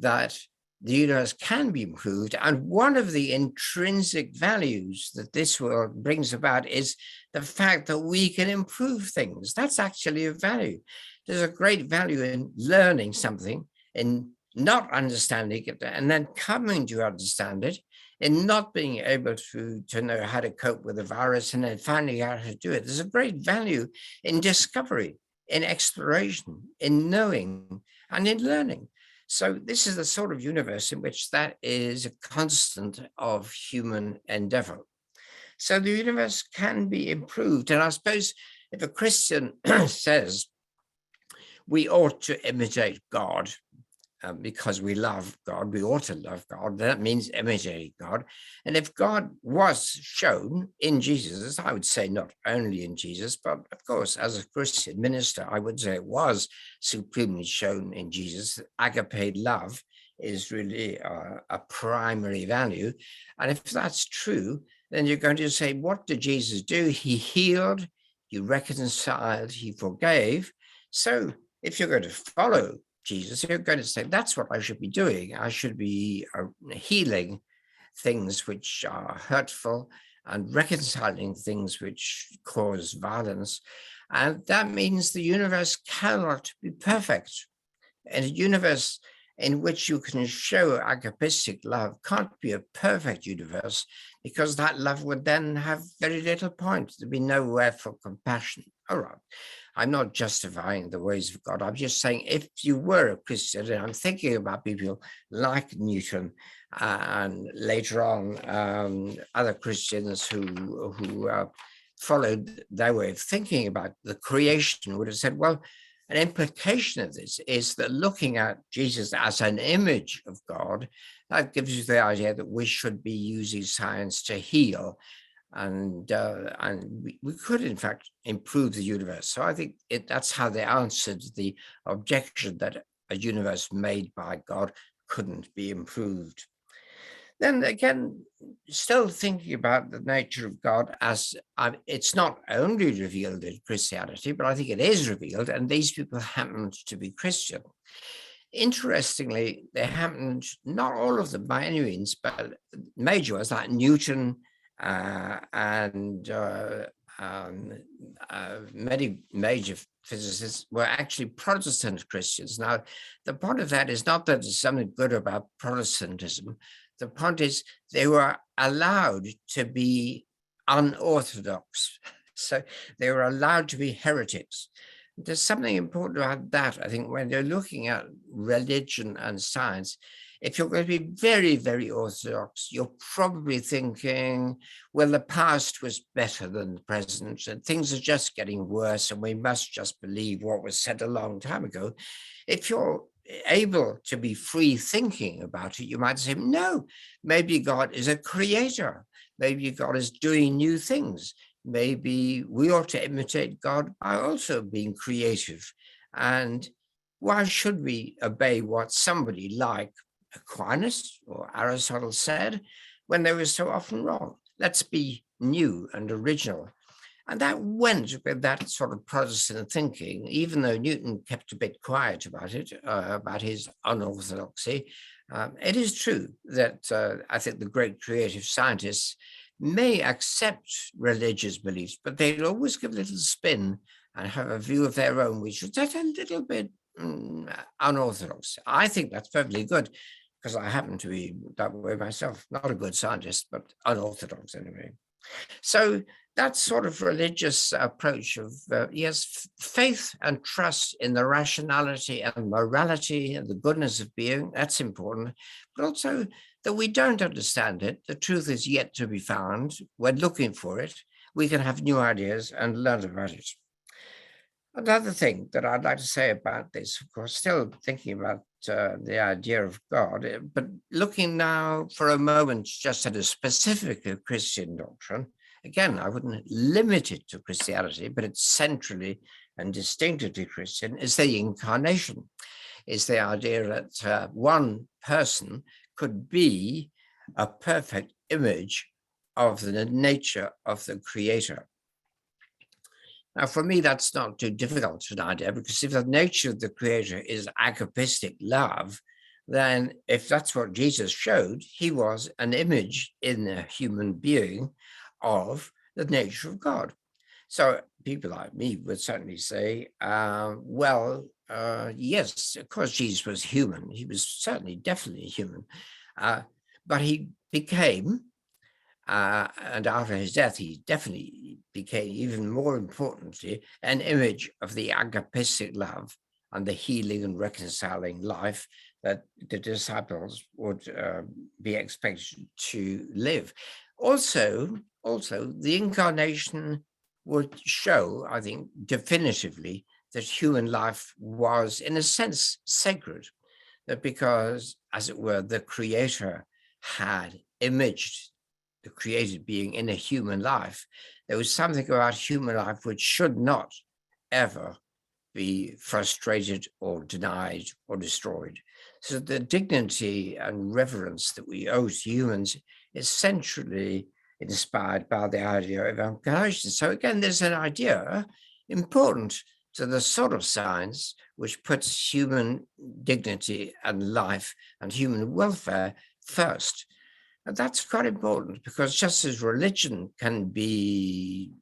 that the universe can be improved, and one of the intrinsic values that this world brings about is the fact that we can improve things. That's actually a value. There's a great value in learning something, in not understanding it, and then coming to understand it, in not being able to know how to cope with a virus and then finding out how to do it. There's a great value in discovery, in exploration, in knowing, and in learning. So this is the sort of universe in which that is a constant of human endeavor. So the universe can be improved. And I suppose if a Christian says we ought to imitate God, because we love God, we ought to love God. That means imitate God. And if God was shown in Jesus, I would say not only in Jesus, but of course, as a Christian minister, I would say it was supremely shown in Jesus. Agape love is really a primary value. And if that's true, then you're going to say, what did Jesus do? He healed, he reconciled, he forgave. So if you're going to follow Jesus, you're going to say, that's what I should be doing. I should be healing things which are hurtful and reconciling things which cause violence. And that means the universe cannot be perfect. And a universe in which you can show agapistic love can't be a perfect universe, because that love would then have very little point. There'd be nowhere for compassion. All right. I'm not justifying the ways of God. I'm just saying, if you were a Christian, and I'm thinking about people like Newton and later on other Christians who followed their way of thinking about the creation, would have said, well, an implication of this is that looking at Jesus as an image of God, that gives you the idea that we should be using science to heal. And we could, in fact, improve the universe. So I think that's how they answered the objection that a universe made by God couldn't be improved. Then again, still thinking about the nature of God as it's not only revealed in Christianity, but I think it is revealed, and these people happened to be Christian. Interestingly, they happened, not all of them by any means, but major ones like Newton and many major physicists were actually Protestant Christians. Now, the point of that is not that there's something good about Protestantism. The point is they were allowed to be unorthodox. So they were allowed to be heretics. There's something important about that, I think, when they're looking at religion and science. If you're going to be very, very orthodox, you're probably thinking, well, the past was better than the present, and things are just getting worse, and we must just believe what was said a long time ago. If you're able to be free thinking about it, you might say, no, maybe God is a creator. Maybe God is doing new things. Maybe we ought to imitate God by also being creative. And why should we obey what somebody like Aquinas or Aristotle said when they were so often wrong? Let's be new and original. And that went with that sort of Protestant thinking, even though Newton kept a bit quiet about it, about his unorthodoxy. It is true that I think the great creative scientists may accept religious beliefs, but they'll always give a little spin and have a view of their own, which is just a little bit unorthodox. I think that's perfectly good, because I happen to be that way myself. Not a good scientist, but unorthodox anyway. So that sort of religious approach of, yes, faith and trust in the rationality and morality and the goodness of being, that's important, but also that we don't understand it. The truth is yet to be found. We're looking for it. We can have new ideas and learn about it. Another thing that I'd like to say about this, of course, still thinking about the idea of God, but looking now for a moment just at a specific Christian doctrine. Again, I wouldn't limit it to Christianity, but it's centrally and distinctively Christian, is the incarnation, is the idea that one person could be a perfect image of the nature of the Creator. Now, for me, that's not too difficult an idea, because if the nature of the Creator is agapistic love, then if that's what Jesus showed, he was an image in a human being of the nature of God. So people like me would certainly say, yes, of course, Jesus was human. He was certainly, definitely human. But he became, and after his death, he definitely became, even more importantly, an image of the agapistic love and the healing and reconciling life that the disciples would be expected to live. Also, the incarnation would show, I think, definitively that human life was, in a sense, sacred, that because, as it were, the Creator had imaged the created being in a human life, there was something about human life which should not ever be frustrated or denied or destroyed. So the dignity and reverence that we owe to humans is centrally inspired by the idea of incarnation. So again, there's an idea important to the sort of science which puts human dignity and life and human welfare first. And that's quite important, because just as religion can be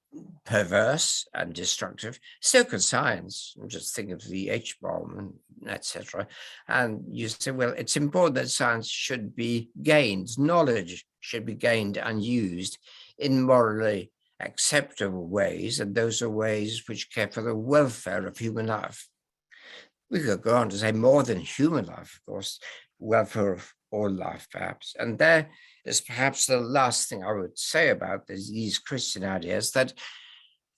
perverse and destructive, so can science. Just think of the H-bomb and etc. And you say, well, it's important that science should be gained, knowledge should be gained and used in morally acceptable ways, and those are ways which care for the welfare of human life. We could go on to say more than human life, of course, welfare of all life, perhaps. And there is perhaps the last thing I would say about these Christian ideas, that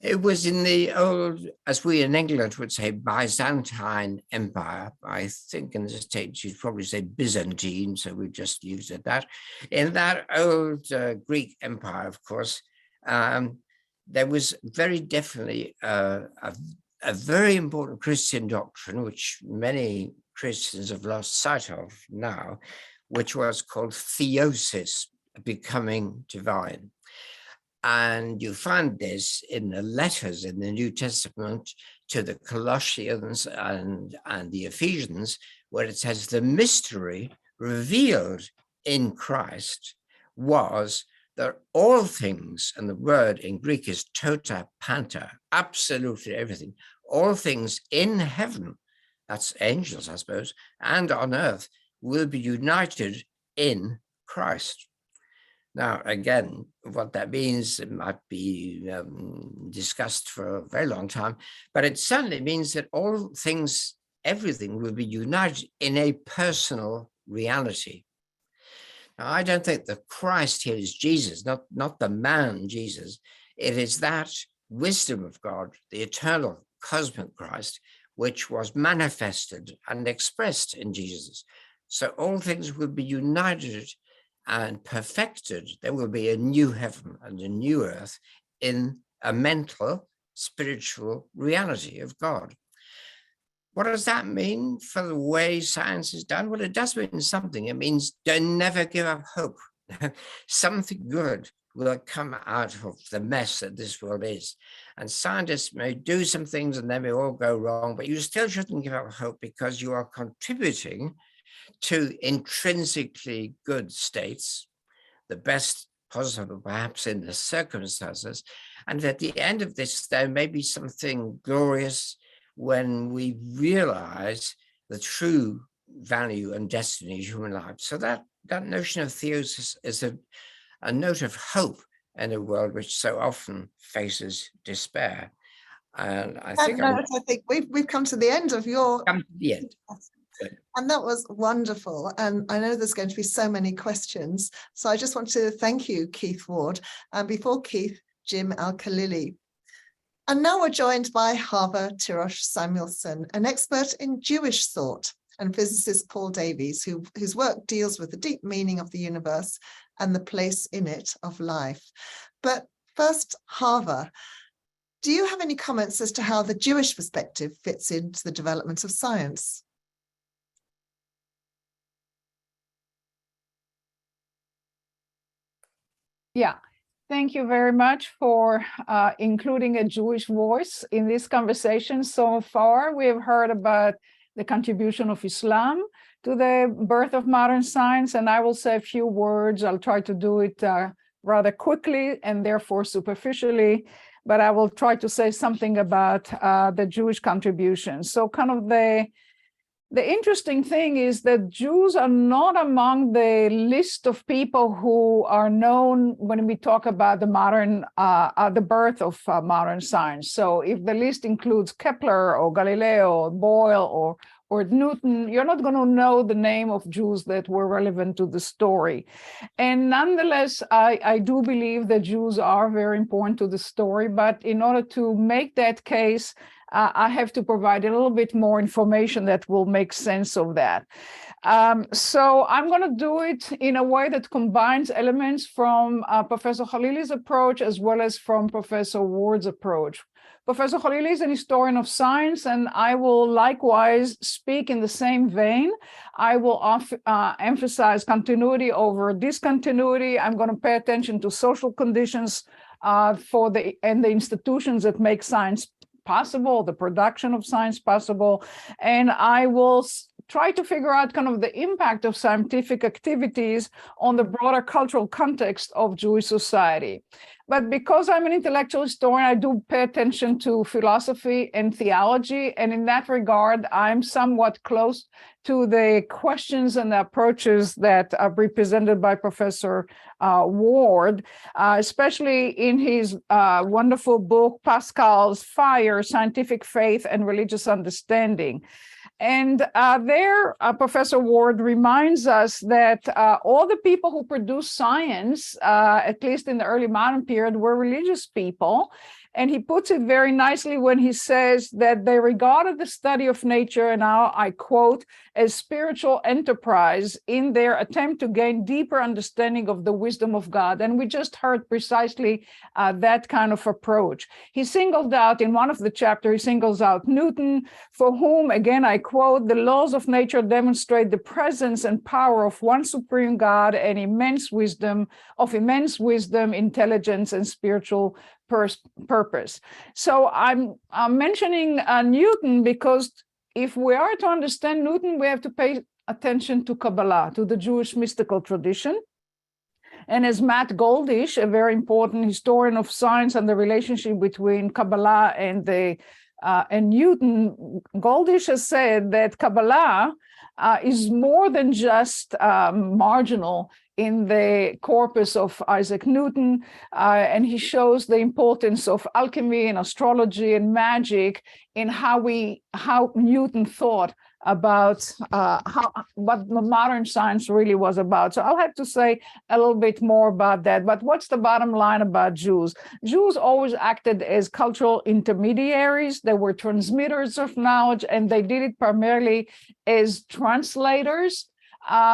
it was in the old, as we in England would say, Byzantine Empire. I think in the States you'd probably say Byzantine, so we just used it that. In that old Greek empire, of course, there was very definitely a very important Christian doctrine, which many Christians have lost sight of now, which was called theosis, becoming divine. And you find this in the letters in the New Testament to the Colossians and the Ephesians, where it says the mystery revealed in Christ was that all things, and the word in Greek is tota panta, absolutely everything, all things in heaven, that's angels, I suppose, and on earth, will be united in Christ. Now, again, what that means, it might be discussed for a very long time, but it certainly means that all things, everything will be united in a personal reality. Now, I don't think the Christ here is Jesus, not the man Jesus. It is that wisdom of God, the eternal cosmic Christ, which was manifested and expressed in Jesus. So all things will be united and perfected. There will be a new heaven and a new earth in a mental, spiritual reality of God. What does that mean for the way science is done? Well, it does mean something. It means don't never give up hope. Something good will come out of the mess that this world is. And scientists may do some things and they may all go wrong, but you still shouldn't give up hope, because you are contributing to intrinsically good states, the best possible perhaps in the circumstances. And at the end of this, there may be something glorious when we realize the true value and destiny of human life. So that notion of theosis is a note of hope in a world which so often faces despair. And I think we've come to the end of your. Come to the end. And that was wonderful. And I know there's going to be so many questions. So I just want to thank you, Keith Ward. And before Keith, Jim Al-Khalili. And now we're joined by Hava Tirosh-Samuelson, an expert in Jewish thought, and physicist Paul Davies, whose work deals with the deep meaning of the universe and the place in it of life. But first, Hava, do you have any comments as to how the Jewish perspective fits into the development of science? Yeah, thank you very much for including a Jewish voice in this conversation. So far, we have heard about the contribution of Islam to the birth of modern science, and I will say a few words. I'll try to do it rather quickly and therefore superficially, but I will try to say something about the Jewish contribution. So kind of the interesting thing is that Jews are not among the list of people who are known when we talk about the modern, the birth of modern science. So if the list includes Kepler or Galileo or Boyle or Newton, you're not going to know the name of Jews that were relevant to the story. And nonetheless, I do believe that Jews are very important to the story, but in order to make that case, I have to provide a little bit more information that will make sense of that. So I'm going to do it in a way that combines elements from Professor Khalili's approach as well as from Professor Ward's approach. Professor Khalili is an historian of science, and I will likewise speak in the same vein. I will emphasize continuity over discontinuity. I'm going to pay attention to social conditions the institutions that make science possible, the production of science possible, and I will try to figure out kind of the impact of scientific activities on the broader cultural context of Jewish society. But because I'm an intellectual historian, I do pay attention to philosophy and theology, and in that regard, I'm somewhat close to the questions and the approaches that are represented by Professor Ward, especially in his wonderful book, Pascal's Fire, Scientific Faith and Religious Understanding. And there, Professor Ward reminds us that all the people who produced science, at least in the early modern period, were religious people. And he puts it very nicely when he says that they regarded the study of nature, and now I quote, as spiritual enterprise in their attempt to gain deeper understanding of the wisdom of God. And we just heard precisely that kind of approach. He singled out, in one of the chapters, he singles out Newton, for whom, again, I quote, the laws of nature demonstrate the presence and power of one supreme God and immense wisdom, intelligence, and spiritual purpose. So I'm mentioning Newton because if we are to understand Newton, we have to pay attention to Kabbalah, to the Jewish mystical tradition. And as Matt Goldish, a very important historian of science and the relationship between Kabbalah and Newton, Goldish has said that Kabbalah is more than just marginal in the corpus of Isaac Newton, and he shows the importance of alchemy and astrology and magic in how Newton thought about what modern science really was about. So I'll have to say a little bit more about that. But what's the bottom line about Jews? Jews always acted as cultural intermediaries. They were transmitters of knowledge, and they did it primarily as translators.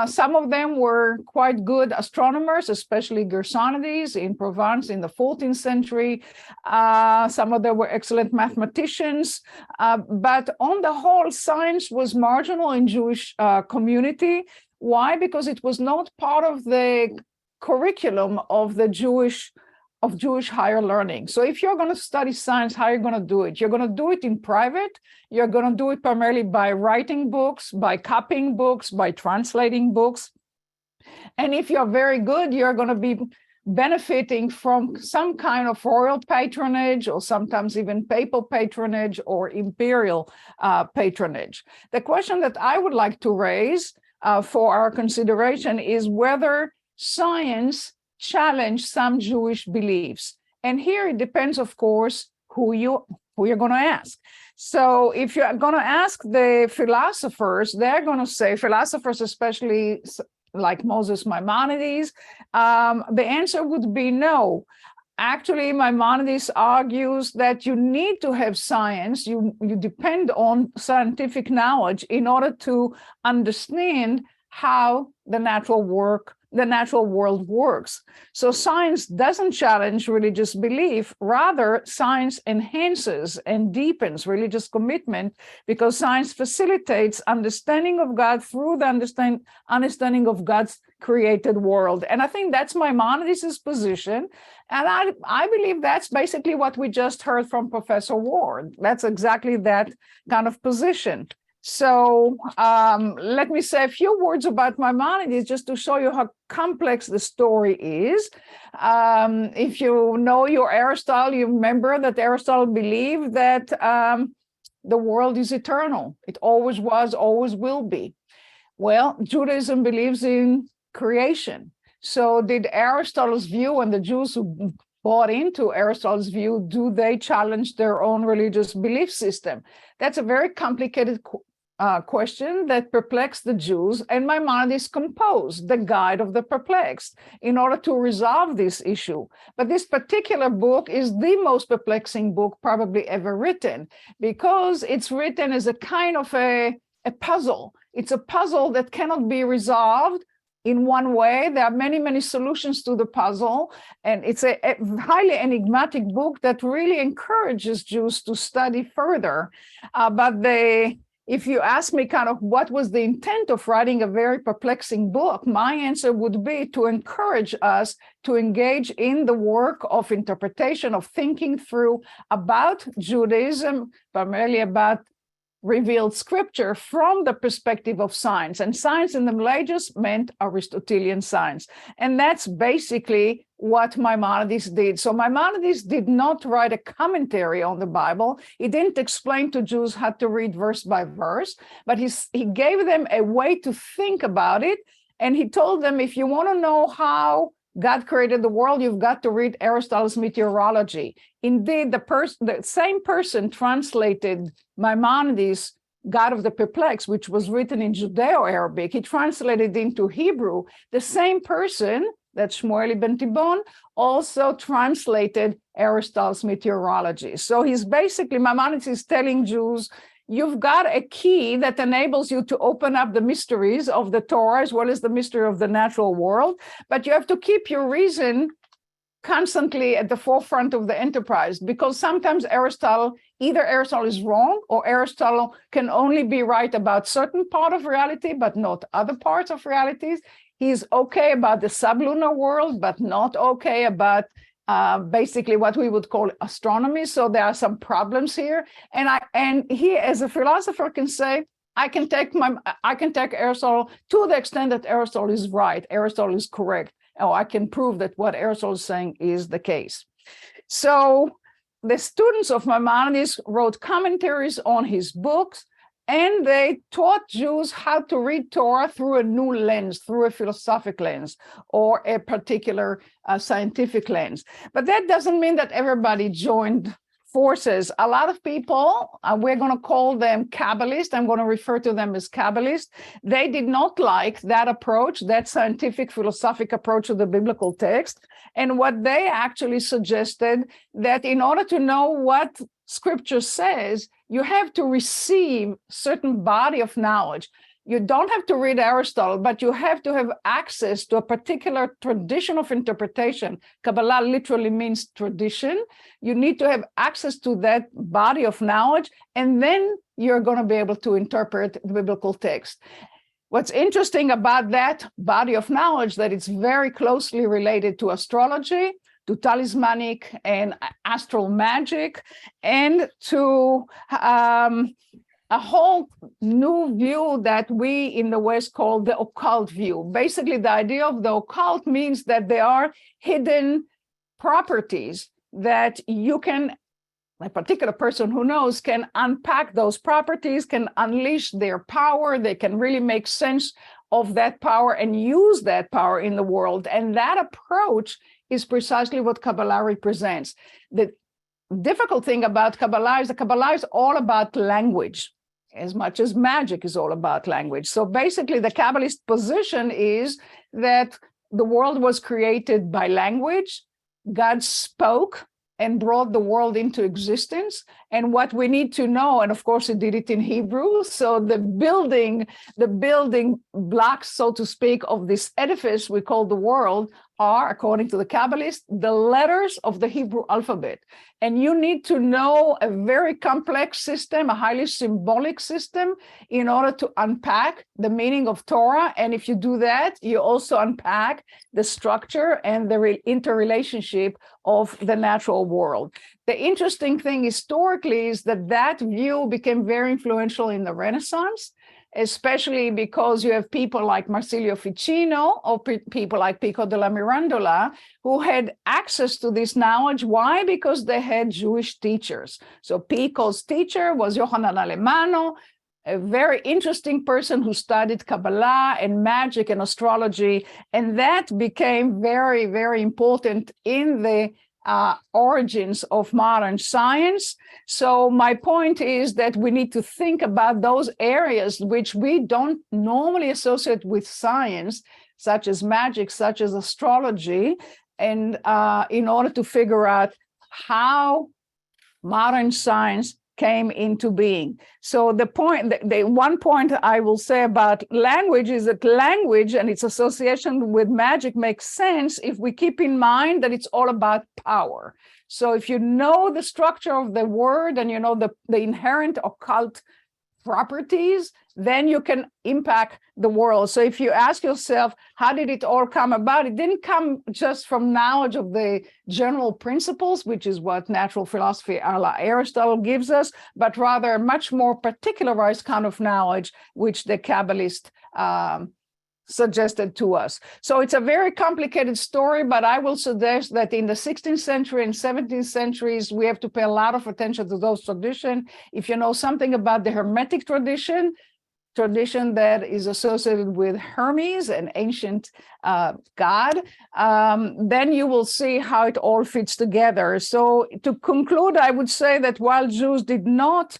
Some of them were quite good astronomers, especially Gersonides in Provence in the 14th century. Some of them were excellent mathematicians. But on the whole, science was marginal in Jewish community. Why? Because it was not part of the curriculum of the Jewish higher learning. So if you're going to study science, how are you going to do it? You're going to do it in private. You're going to do it primarily by writing books, by copying books, by translating books. And if you're very good, you're going to be benefiting from some kind of royal patronage, or sometimes even papal patronage or imperial patronage. The question that I would like to raise for our consideration is whether science challenge some Jewish beliefs. And here it depends, of course, who you're going to ask. So if you're going to ask the philosophers, they're going to say, philosophers especially like Moses Maimonides, the answer would be no. Actually, Maimonides argues that you need to have science, you depend on scientific knowledge in order to understand how the natural world works. So science doesn't challenge religious belief. Rather, science enhances and deepens religious commitment, because science facilitates understanding of God through the understanding of God's created world. And I think that's Maimonides' position. And I believe that's basically what we just heard from Professor Ward. That's exactly that kind of position. So let me say a few words about Maimonides just to show you how complex the story is. If you know your Aristotle, you remember that Aristotle believed that the world is eternal. It always was, always will be. Well, Judaism believes in creation. So did Aristotle's view, and the Jews who bought into Aristotle's view, do they challenge their own religious belief system? That's a very complicated question that perplexed the Jews, and Maimonides composed the Guide of the Perplexed in order to resolve this issue. But this particular book is the most perplexing book probably ever written, because it's written as a kind of a puzzle. It's a puzzle that cannot be resolved in one way. There are many, many solutions to the puzzle. And it's a highly enigmatic book that really encourages Jews to study further. If you ask me kind of what was the intent of writing a very perplexing book, my answer would be to encourage us to engage in the work of interpretation, of thinking through about Judaism, primarily about revealed scripture from the perspective of science. And science in the Middle Ages meant Aristotelian science. And that's basically what Maimonides did. So Maimonides did not write a commentary on the Bible. He didn't explain to Jews how to read verse by verse, but he gave them a way to think about it. And he told them, if you want to know how God created the world, you've got to read Aristotle's Meteorology. Indeed, the same person translated Maimonides' God of the Perplexed, which was written in Judeo-Arabic. He translated it into Hebrew. The same person, that's Shmuel ben Tibon, also translated Aristotle's Meteorology. So Maimonides is telling Jews, you've got a key that enables you to open up the mysteries of the Torah as well as the mystery of the natural world, but you have to keep your reason constantly at the forefront of the enterprise, because sometimes either Aristotle is wrong, or Aristotle can only be right about certain part of reality, but not other parts of realities. He's okay about the sublunar world, but not okay about basically what we would call astronomy. So there are some problems here. And he, as a philosopher, can say, I can take Aristotle to the extent that Aristotle is right, Aristotle is correct, or I can prove that what Aristotle is saying is the case. So the students of Maimonides wrote commentaries on his books, and they taught Jews how to read Torah through a new lens, through a philosophic lens, or a particular scientific lens. But that doesn't mean that everybody joined forces. A lot of people, we're going to call them Kabbalists, I'm going to refer to them as Kabbalists, they did not like that approach, that scientific philosophic approach to the biblical text. And what they actually suggested, that in order to know what Scripture says, you have to receive certain body of knowledge. You don't have to read Aristotle, but you have to have access to a particular tradition of interpretation. Kabbalah literally means tradition. You need to have access to that body of knowledge, and then you're going to be able to interpret the biblical text. What's interesting about that body of knowledge, that it's very closely related to astrology, to talismanic and astral magic, and to a whole new view that we in the West call the occult view. Basically, the idea of the occult means that there are hidden properties that you can, a particular person who knows, can unpack those properties, can unleash their power, they can really make sense of that power and use that power in the world. And that approach is precisely what Kabbalah represents. The difficult thing about Kabbalah is that Kabbalah is all about language, as much as magic is all about language. So basically, the Kabbalist position is that the world was created by language. God spoke and brought the world into existence. And what we need to know, and of course he did it in Hebrew, so the building blocks, so to speak, of this edifice we call the world are, according to the Kabbalists, the letters of the Hebrew alphabet. And you need to know a very complex system, a highly symbolic system, in order to unpack the meaning of Torah. And if you do that, you also unpack the structure and the interrelationship of the natural world. The interesting thing historically is that that view became very influential in the Renaissance, especially because you have people like Marsilio Ficino or people like Pico della Mirandola who had access to this knowledge. Why? Because they had Jewish teachers. So Pico's teacher was Yohanan Alemano, a very interesting person who studied Kabbalah and magic and astrology, and that became very, very important in the origins of modern science. So my point is that we need to think about those areas which we don't normally associate with science, such as magic, such as astrology, and in order to figure out how modern science came into being. So the one point I will say about language is that language and its association with magic makes sense if we keep in mind that it's all about power. So if you know the structure of the word and you know the inherent occult properties, then you can impact the world. So if you ask yourself, how did it all come about? It didn't come just from knowledge of the general principles, which is what natural philosophy a la Aristotle gives us, but rather a much more particularized kind of knowledge, which the Kabbalist suggested to us. So it's a very complicated story, but I will suggest that in the 16th century and 17th centuries, we have to pay a lot of attention to those traditions. If you know something about the Hermetic tradition that is associated with Hermes, an ancient god, then you will see how it all fits together. So to conclude, I would say that while Jews did not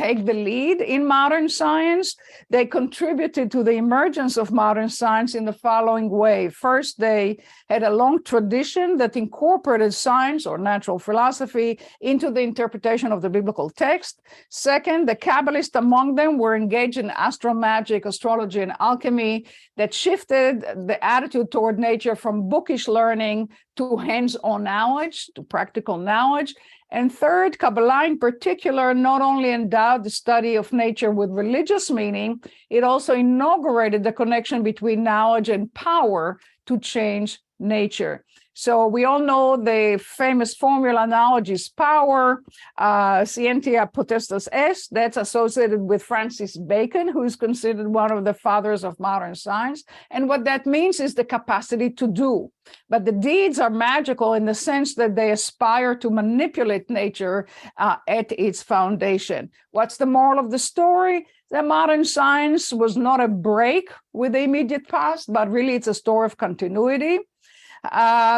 take the lead in modern science, they contributed to the emergence of modern science in the following way. First, they had a long tradition that incorporated science or natural philosophy into the interpretation of the biblical text. Second, the Kabbalists among them were engaged in astromagic, astrology, and alchemy that shifted the attitude toward nature from bookish learning to hands-on knowledge, to practical knowledge. And third, Kabbalah in particular not only endowed the study of nature with religious meaning, it also inaugurated the connection between knowledge and power to change nature. So we all know the famous formula, knowledge is power, scientia potestas est, that's associated with Francis Bacon, who is considered one of the fathers of modern science. And what that means is the capacity to do. But the deeds are magical in the sense that they aspire to manipulate nature at its foundation. What's the moral of the story? That modern science was not a break with the immediate past, but really it's a story of continuity.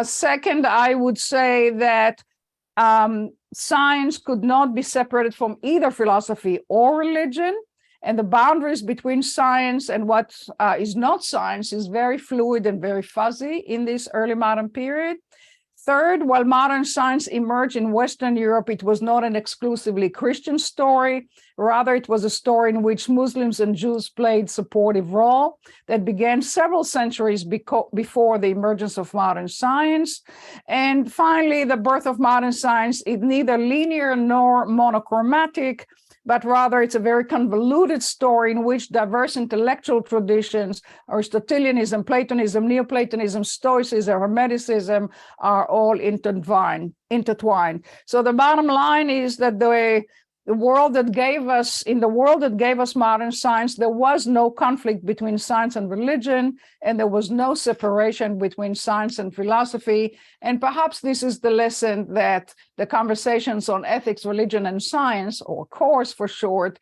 Second, I would say that science could not be separated from either philosophy or religion, and the boundaries between science and what is not science is very fluid and very fuzzy in this early modern period. Third, while modern science emerged in Western Europe, it was not an exclusively Christian story. Rather, it was a story in which Muslims and Jews played a supportive role that began several centuries before the emergence of modern science. And finally, the birth of modern science is neither linear nor monochromatic, but rather it's a very convoluted story in which diverse intellectual traditions, Aristotelianism, Platonism, Neoplatonism, Stoicism, Hermeticism are all intertwined. So the bottom line is that in the world that gave us modern science, there was no conflict between science and religion, and there was no separation between science and philosophy. And perhaps this is the lesson that the conversations on ethics, religion, and science, or CORES for short,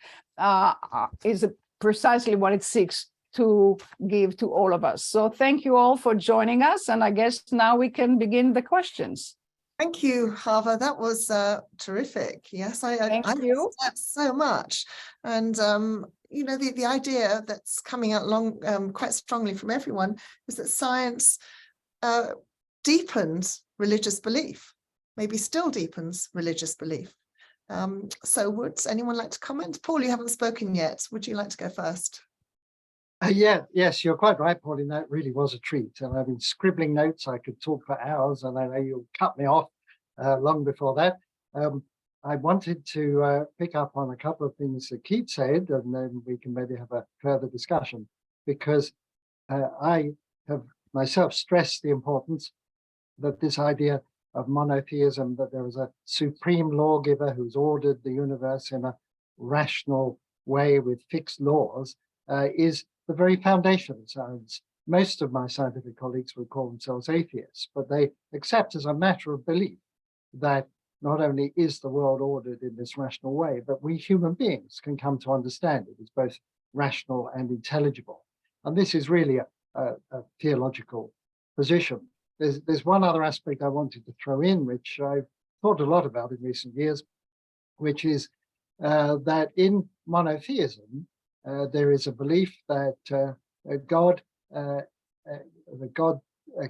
is precisely what it seeks to give to all of us. So thank you all for joining us. And I guess now we can begin the questions. Thank you, Hava. That was terrific. Yes, I you. That so much. And, you know, the idea that's coming out quite strongly from everyone is that science deepens religious belief, maybe still deepens religious belief. So would anyone like to comment? Paul, you haven't spoken yet. Would you like to go first? Yes, you're quite right, Pauline. That really was a treat. And I've been scribbling notes. I could talk for hours, and I know you'll cut me off long before that. I wanted to pick up on a couple of things that Keith said, and then we can maybe have a further discussion, because I have myself stressed the importance that this idea of monotheism, that there was a supreme lawgiver who's ordered the universe in a rational way with fixed laws, is the very foundation of science. Most of my scientific colleagues would call themselves atheists, but they accept as a matter of belief that not only is the world ordered in this rational way, but we human beings can come to understand it as both rational and intelligible. And this is really a theological position. There's one other aspect I wanted to throw in, which I've thought a lot about in recent years, which is that in monotheism, there is a belief that God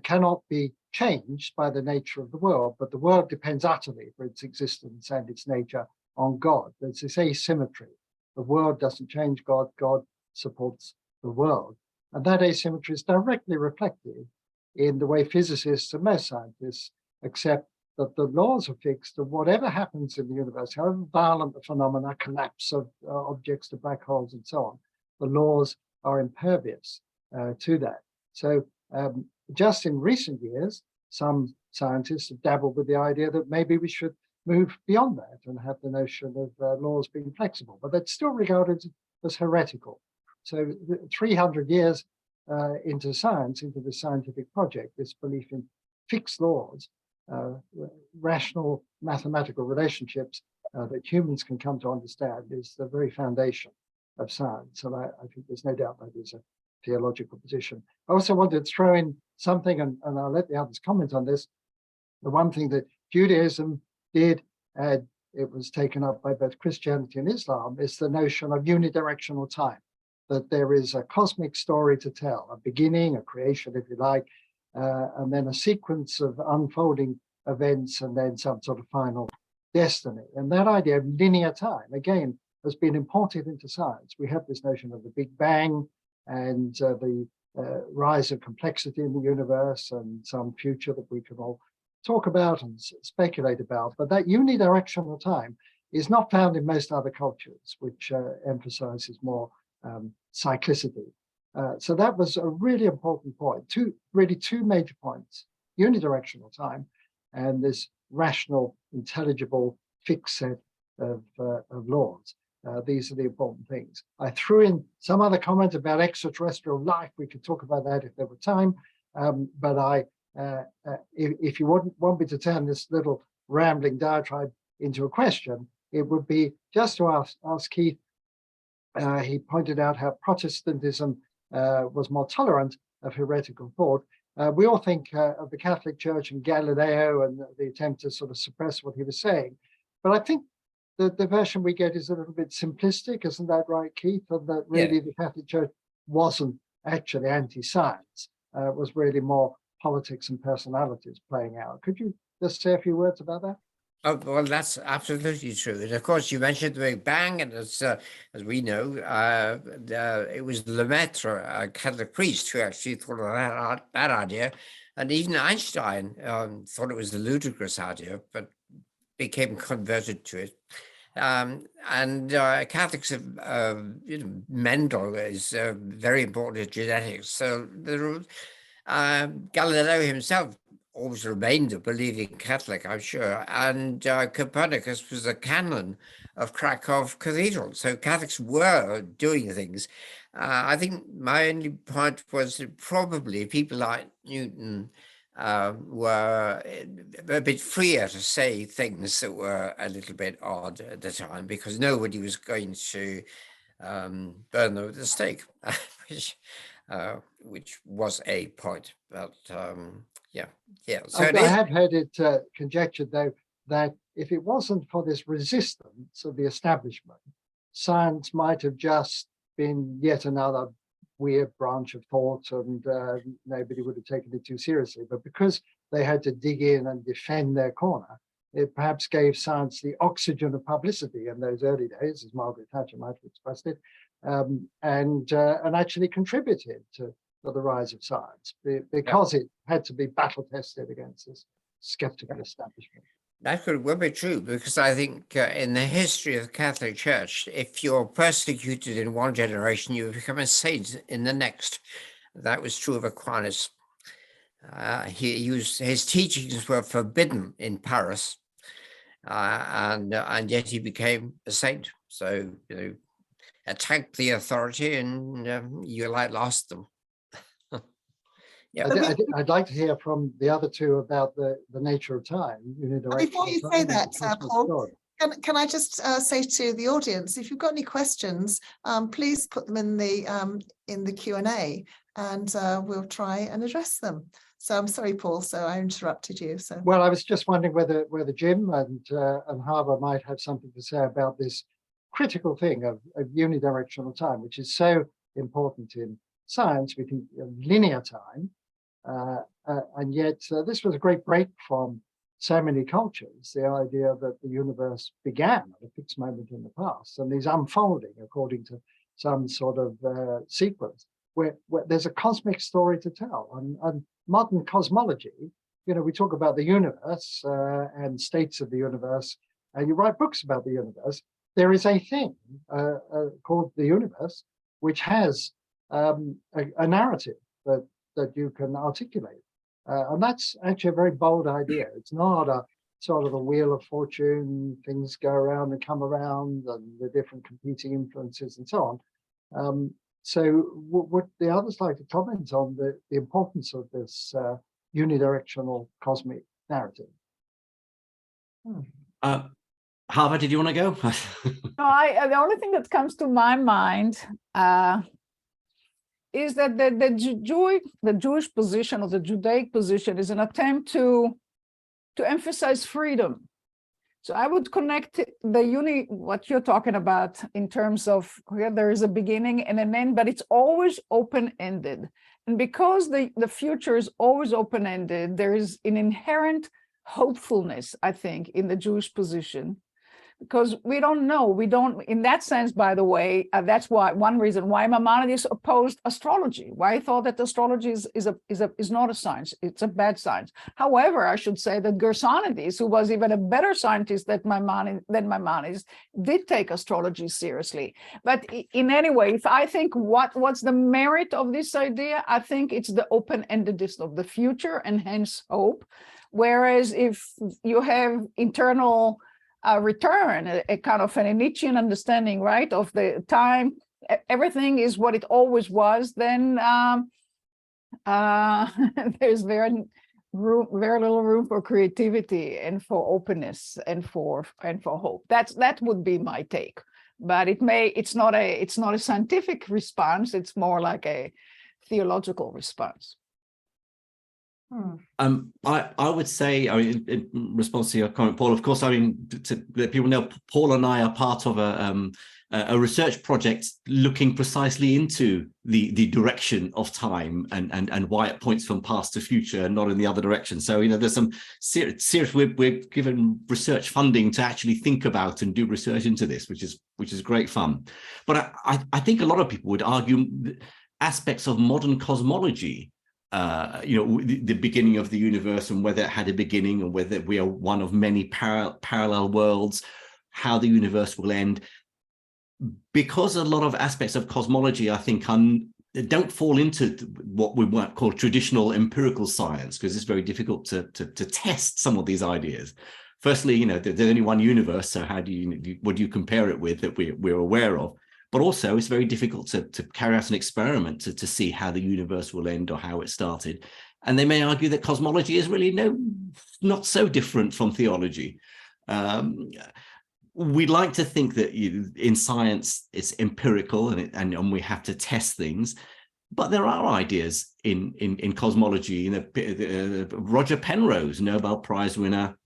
cannot be changed by the nature of the world, but the world depends utterly for its existence and its nature on God. There's this asymmetry. The world doesn't change God, God supports the world. And that asymmetry is directly reflected in the way physicists and most scientists accept that the laws are fixed, and whatever happens in the universe, however violent the phenomena, collapse of objects to black holes and so on, the laws are impervious to that. So just in recent years, some scientists have dabbled with the idea that maybe we should move beyond that and have the notion of laws being flexible, but that's still regarded as heretical. So 300 years into science, into the scientific project, this belief in fixed laws, rational mathematical relationships that humans can come to understand is the very foundation of science. And I think there's no doubt that is a theological position. I also wanted to throw in something, and I'll let the others comment on this. The one thing that Judaism did, and it was taken up by both Christianity and Islam, is the notion of unidirectional time, that there is a cosmic story to tell, a beginning, a creation, if you like, and then a sequence of unfolding events, and then some sort of final destiny. And that idea of linear time, again, has been imported into science. We have this notion of the Big Bang and the rise of complexity in the universe and some future that we can all talk about and speculate about. But that unidirectional time is not found in most other cultures, which emphasizes more cyclicity. So that was a really important point. Two major points: unidirectional time and this rational, intelligible, fixed set of laws. These are the important things. I threw in some other comment about extraterrestrial life. We could talk about that if there were time. But if you want me to turn this little rambling diatribe into a question, it would be just to ask Keith. He pointed out how Protestantism was more tolerant of heretical thought. We all think of the Catholic Church and Galileo and the attempt to sort of suppress what he was saying. But I think the version we get is a little bit simplistic, isn't that right, Keith? And that really the Catholic Church wasn't actually anti-science. It was really more politics and personalities playing out. Could you just say a few words about that? Oh, well, that's absolutely true. And of course, you mentioned the Big Bang, and as we know, it was Lemaitre, a Catholic priest, who actually thought of that idea. And even Einstein thought it was a ludicrous idea, but became converted to it. And Catholics have, Mendel is very important in genetics. So Galileo himself always remained a believing Catholic, I'm sure. And Copernicus was a canon of Krakow Cathedral. So Catholics were doing things. I think my only point was that probably people like Newton were a bit freer to say things that were a little bit odd at the time, because nobody was going to burn them at the stake, which was a point. But yeah. So I have heard it conjectured, though, that if it wasn't for this resistance of the establishment, science might have just been yet another weird branch of thought, and nobody would have taken it too seriously. But because they had to dig in and defend their corner, it perhaps gave science the oxygen of publicity in those early days, as Margaret Thatcher might have expressed it, and actually contributed to the rise of science, because it had to be battle tested against this skeptical establishment. That could well be true, because I think in the history of the Catholic Church, if you're persecuted in one generation, you become a saint in the next. That was true of Aquinas. His teachings were forbidden in Paris, and yet he became a saint. So, attack the authority, and you lost them. Yeah. I'd like to hear from the other two about the nature of time. Before you say that, Paul, can I just say to the audience, if you've got any questions, please put them in the Q&A, and we'll try and address them. So I'm sorry, Paul, so I interrupted you. So well, I was just wondering whether Jim and Hava might have something to say about this critical thing of unidirectional time, which is so important in science. We think of linear time. And yet this was a great break from so many cultures, the idea that the universe began at a fixed moment in the past and is unfolding according to some sort of sequence where there's a cosmic story to tell. And modern cosmology, you know, we talk about the universe and states of the universe, and you write books about the universe. There is a thing called the universe, which has a narrative that you can articulate. And that's actually a very bold idea. It's not a sort of a wheel of fortune, things go around and come around and the different competing influences and so on. So would the others like to comment on the importance of this unidirectional cosmic narrative? Hava, did you want to go? No, the only thing that comes to my mind is that the Jewish position or the Judaic position is an attempt to emphasize freedom. So I would connect what you're talking about in terms of where there is a beginning and an end, but it's always open-ended. And because the future is always open-ended, there is an inherent hopefulness, I think, in the Jewish position. Because we don't know, in that sense, by the way, that's why one reason why Maimonides opposed astrology, why he thought that astrology is not a science, it's a bad science. However, I should say that Gersonides, who was even a better scientist than Maimonides, did take astrology seriously. But in any way, if I think what's the merit of this idea, I think it's the open-endedness of the future and hence hope. Whereas if you have internal return, a kind of an Nietzschean understanding, right, of the time, everything is what it always was, then there's very little room for creativity and for openness and for hope. That would be my take. But it's not a scientific response, it's more like a theological response. I would say, I mean, in response to your comment, Paul, of course, I mean, to let people know, Paul and I are part of a research project looking precisely into the direction of time and why it points from past to future and not in the other direction. So, you know, there's some serious, we're given research funding to actually think about and do research into this, which is great fun. But I think a lot of people would argue aspects of modern cosmology, you know, the beginning of the universe and whether it had a beginning and whether we are one of many parallel worlds, how the universe will end. Because a lot of aspects of cosmology, I think, don't fall into what we might call traditional empirical science, because it's very difficult to test some of these ideas. Firstly, you know, there's only one universe, so what do you compare it with that we're aware of? But also, it's very difficult to carry out an experiment to see how the universe will end or how it started. And they may argue that cosmology is really not so different from theology. We'd like to think that in science it's empirical and we have to test things, but there are ideas in cosmology. You know, Roger Penrose, Nobel Prize winner,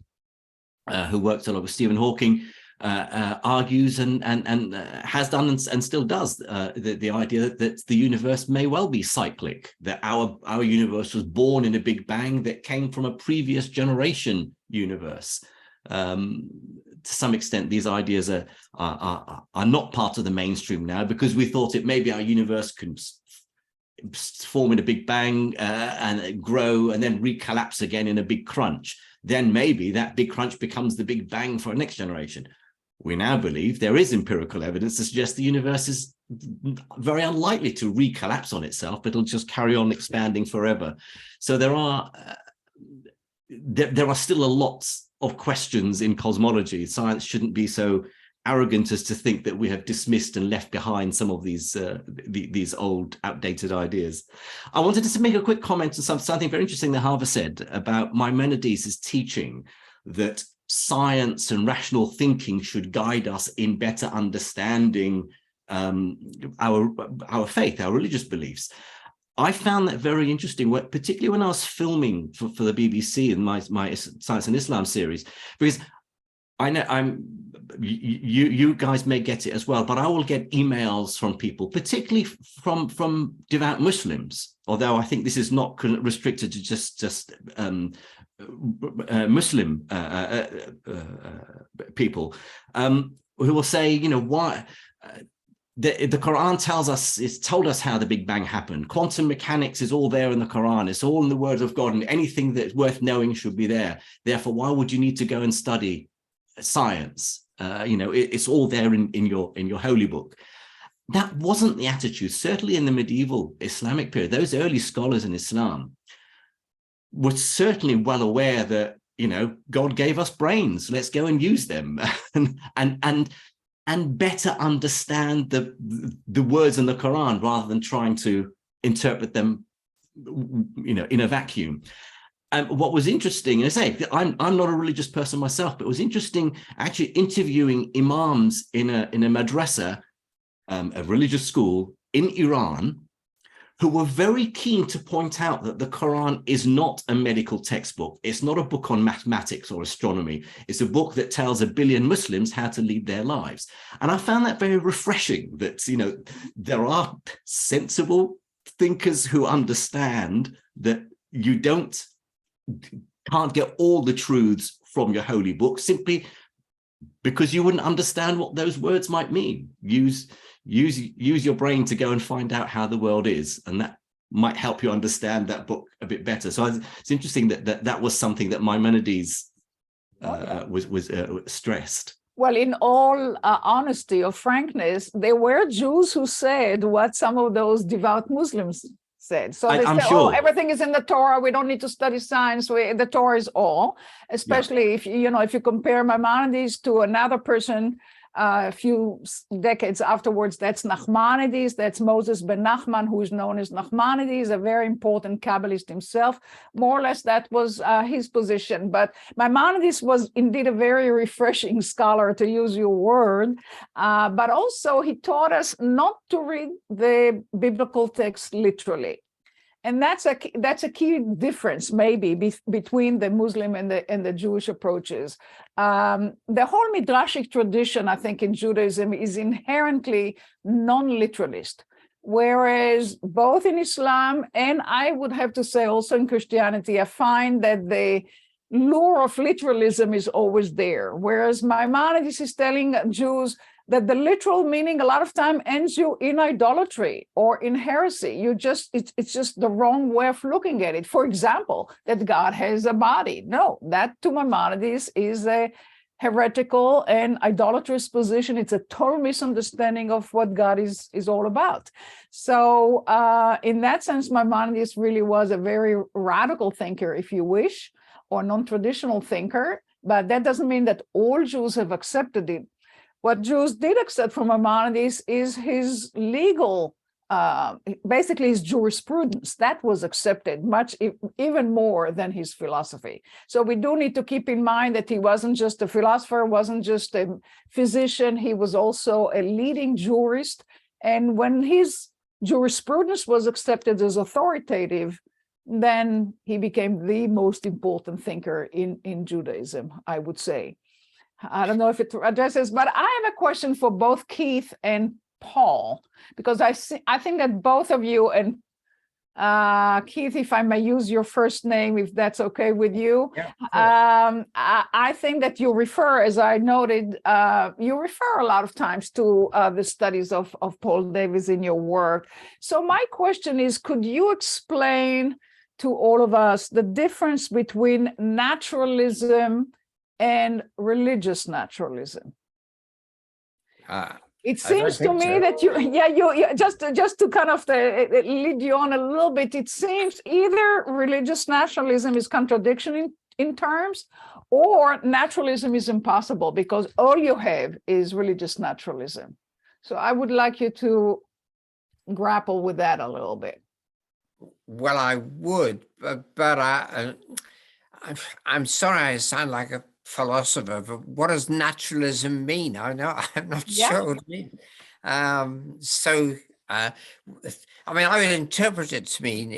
who worked a lot with Stephen Hawking, argues and has done and still does the idea that the universe may well be cyclic, that our universe was born in a big bang that came from a previous generation universe. To some extent, these ideas are not part of the mainstream now because we thought it maybe our universe can form in a big bang and grow and then recollapse again in a big crunch. Then maybe that big crunch becomes the big bang for a next generation. We now believe there is empirical evidence to suggest the universe is very unlikely to recollapse on itself, but it'll just carry on expanding forever. So there are still a lot of questions in cosmology. Science shouldn't be so arrogant as to think that we have dismissed and left behind some of these old, outdated ideas. I wanted to make a quick comment on something very interesting that Hava said about Maimonides' teaching that science and rational thinking should guide us in better understanding our faith, our religious beliefs. I found that very interesting, particularly when I was filming for the BBC and my Science and Islam series, because I know you guys may get it as well, but I will get emails from people, particularly from devout Muslims, although I think this is not restricted to just Muslim people who will say, you know, why the Quran tells us, it's told us how the Big Bang happened. Quantum mechanics is all there in the Quran. It's all in the Word of God, and anything that's worth knowing should be there. Therefore, why would you need to go and study science? You know, it's all there in your holy book. That wasn't the attitude, certainly in the medieval Islamic period. Those early scholars in Islam were certainly well aware that, you know, God gave us brains, let's go and use them, and better understand the words in the Quran rather than trying to interpret them, you know, in a vacuum. And what was interesting, and I say, I'm not a religious person myself, but it was interesting actually interviewing imams in a madrasa, a religious school in Iran, who were very keen to point out that the Quran is not a medical textbook. It's not a book on mathematics or astronomy. It's a book that tells 1 billion Muslims how to lead their lives. And I found that very refreshing, that, you know, there are sensible thinkers who understand that you can't get all the truths from your holy book simply because you wouldn't understand what those words might mean. Use your brain to go and find out how the world is, and that might help you understand that book a bit better. So it's interesting that was something that Maimonides was stressed. Well, in all honesty or frankness, there were Jews who said what some of those devout Muslims said. So they I'm say, sure. oh, everything is in the Torah. We don't need to study science. The Torah is all, especially if you compare Maimonides to another person a few decades afterwards. That's Nachmanides. That's Moses ben Nachman, who is known as Nachmanides, a very important Kabbalist himself. More or less, that was his position. But Maimonides was indeed a very refreshing scholar, to use your word. But also, he taught us not to read the biblical text literally. And that's a key difference, maybe, between the Muslim and the Jewish approaches. The whole midrashic tradition, I think, in Judaism is inherently non-literalist, whereas both in Islam and I would have to say also in Christianity, I find that the lure of literalism is always there. Whereas Maimonides is telling Jews that the literal meaning a lot of time ends you in idolatry or in heresy. It's just the wrong way of looking at it. For example, that God has a body. No, that to Maimonides is a heretical and idolatrous position. It's a total misunderstanding of what God is all about. So in that sense, Maimonides really was a very radical thinker, if you wish, or non-traditional thinker, but that doesn't mean that all Jews have accepted it. What Jews did accept from Maimonides is his legal, basically his jurisprudence. That was accepted even more than his philosophy. So we do need to keep in mind that he wasn't just a philosopher, wasn't just a physician, he was also a leading jurist. And when his jurisprudence was accepted as authoritative, then he became the most important thinker in Judaism, I would say. I don't know if it addresses, but I have a question for both Keith and Paul, because I think that both of you, and Keith, if I may use your first name, if that's okay with you. Yeah, I think that you refer, as I noted, you refer a lot of times to the studies of Paul Davies in your work. So my question is, could you explain to all of us the difference between naturalism and religious naturalism? It seems to me that you just to kind of lead you on a little bit, it seems either religious naturalism is contradiction in terms, or naturalism is impossible because all you have is religious naturalism. So I would like you to grapple with that a little bit. Well, I would, but I'm sorry I sound like a philosopher, but what does naturalism mean? I'm not sure what it means. I would interpret it to mean,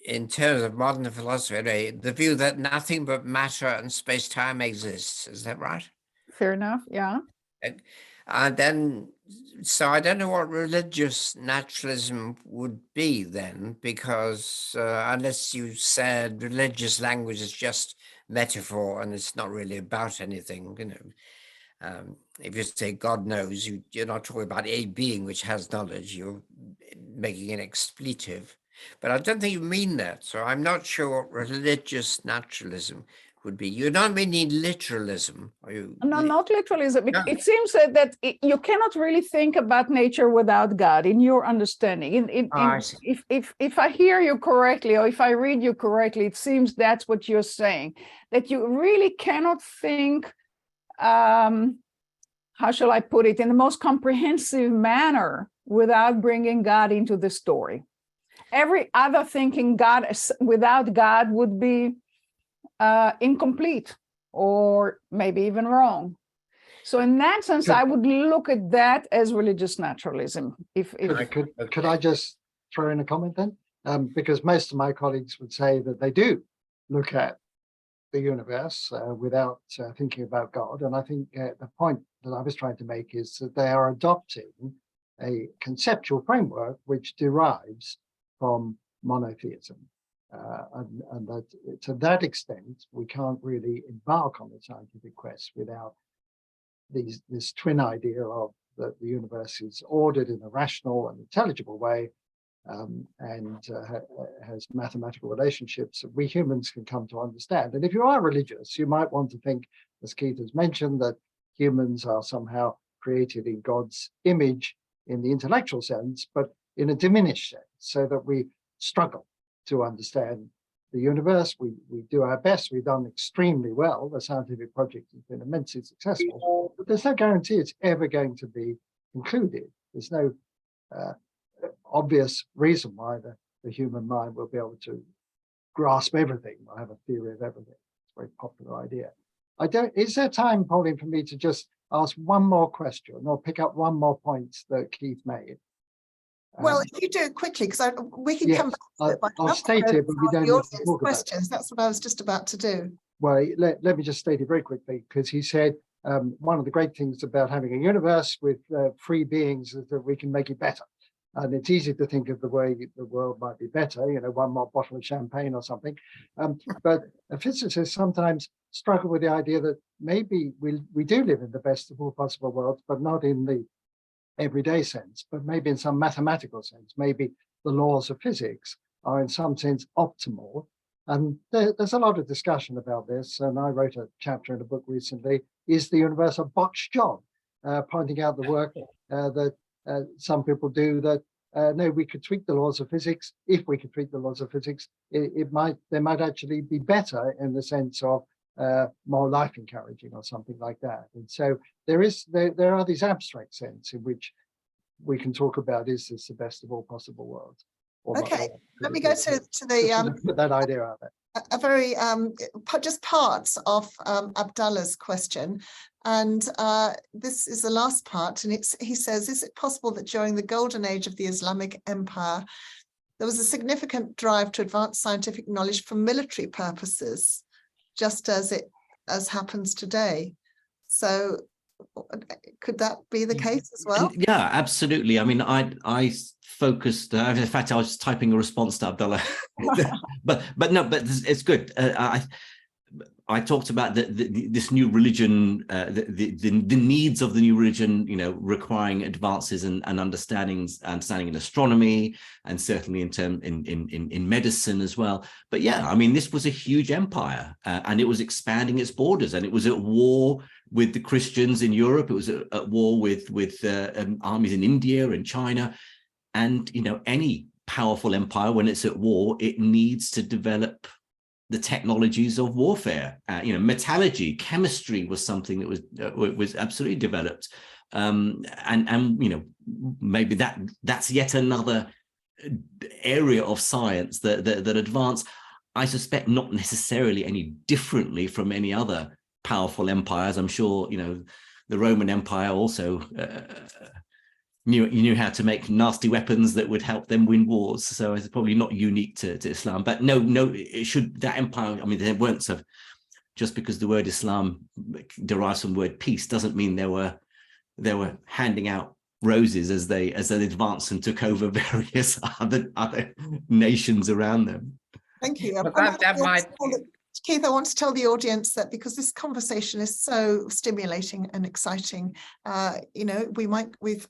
in terms of modern philosophy, the view that nothing but matter and space-time exists. Is that right? Fair enough, yeah. And then, so I don't know what religious naturalism would be then, because unless you said religious language is just metaphor and it's not really about anything, you know. If you say God knows, you're not talking about a being which has knowledge, you're making an expletive. But I don't think you mean that. So I'm not sure what religious naturalism would be. You're not meaning literalism, are you? No, not literalism. No. It seems that you cannot really think about nature without God in your understanding. I see. If I hear you correctly, or if I read you correctly, it seems that's what you're saying, that you really cannot think, how shall I put it, in the most comprehensive manner without bringing God into the story. Every other thinking God without God would be incomplete, or maybe even wrong. So in that sense, I would look at that as religious naturalism. Could I just throw in a comment then? Because most of my colleagues would say that they do look at the universe without thinking about God. And I think the point that I was trying to make is that they are adopting a conceptual framework which derives from monotheism. And that to that extent, we can't really embark on the scientific quest without this twin idea of that the universe is ordered in a rational and intelligible way, and has mathematical relationships that we humans can come to understand. And if you are religious, you might want to think, as Keith has mentioned, that humans are somehow created in God's image in the intellectual sense, but in a diminished sense, so that we struggle to understand the universe. We do our best. We've done extremely well. The scientific project has been immensely successful, but there's no guarantee it's ever going to be concluded. There's no obvious reason why the human mind will be able to grasp everything. I have a theory of everything. It's a very popular idea. Is there time, Pauline, for me to just ask one more question or pick up one more point that Keith made? Well, if you do it quickly, because we can come back to it. I'll state it, but we don't need to talk about questions. That's what I was just about to do. Well, let me just state it very quickly, because he said one of the great things about having a universe with free beings is that we can make it better. And it's easy to think of the way the world might be better, you know, one more bottle of champagne or something. But physicists sometimes struggle with the idea that maybe we do live in the best of all possible worlds, but not in the everyday sense, but maybe in some mathematical sense. Maybe the laws of physics are in some sense optimal. And there's a lot of discussion about this. And I wrote a chapter in a book recently, Is the Universe a Botched Job? Pointing out the work that some people do, that no, we could tweak the laws of physics. If we could tweak the laws of physics, they might actually be better in the sense of more life encouraging or something like that. And so there are these abstract sense in which we can talk about, is this the best of all possible worlds? Okay, let me go to the put that idea out there. A very just parts of Abdallah's question, and this is the last part, and he says, is it possible that during the golden age of the Islamic Empire there was a significant drive to advance scientific knowledge for military purposes, just as happens today? So could that be the case as well? Yeah, absolutely. I mean, I focused. In fact, I was typing a response to Abdallah, but it's good. I talked about this new religion, the needs of the new religion, you know, requiring advances and understanding in astronomy, and certainly in medicine as well. But yeah, I mean, this was a huge empire, and it was expanding its borders, and it was at war with the Christians in Europe. It was at war with armies in India and China, and you know, any powerful empire, when it's at war, it needs to develop the technologies of warfare. You know, metallurgy, chemistry was something that was absolutely developed, and you know, maybe that's yet another area of science that advance. I suspect not necessarily any differently from any other powerful empires. I'm sure, you know, the Roman Empire also knew how to make nasty weapons that would help them win wars. So it's probably not unique to Islam. But no, it should, that empire, I mean, there weren't just because the word Islam derives from the word peace doesn't mean there they were handing out roses as they advanced and took over various other nations around them. Thank you. But that might. Keith, I want to tell the audience that because this conversation is so stimulating and exciting, you know, I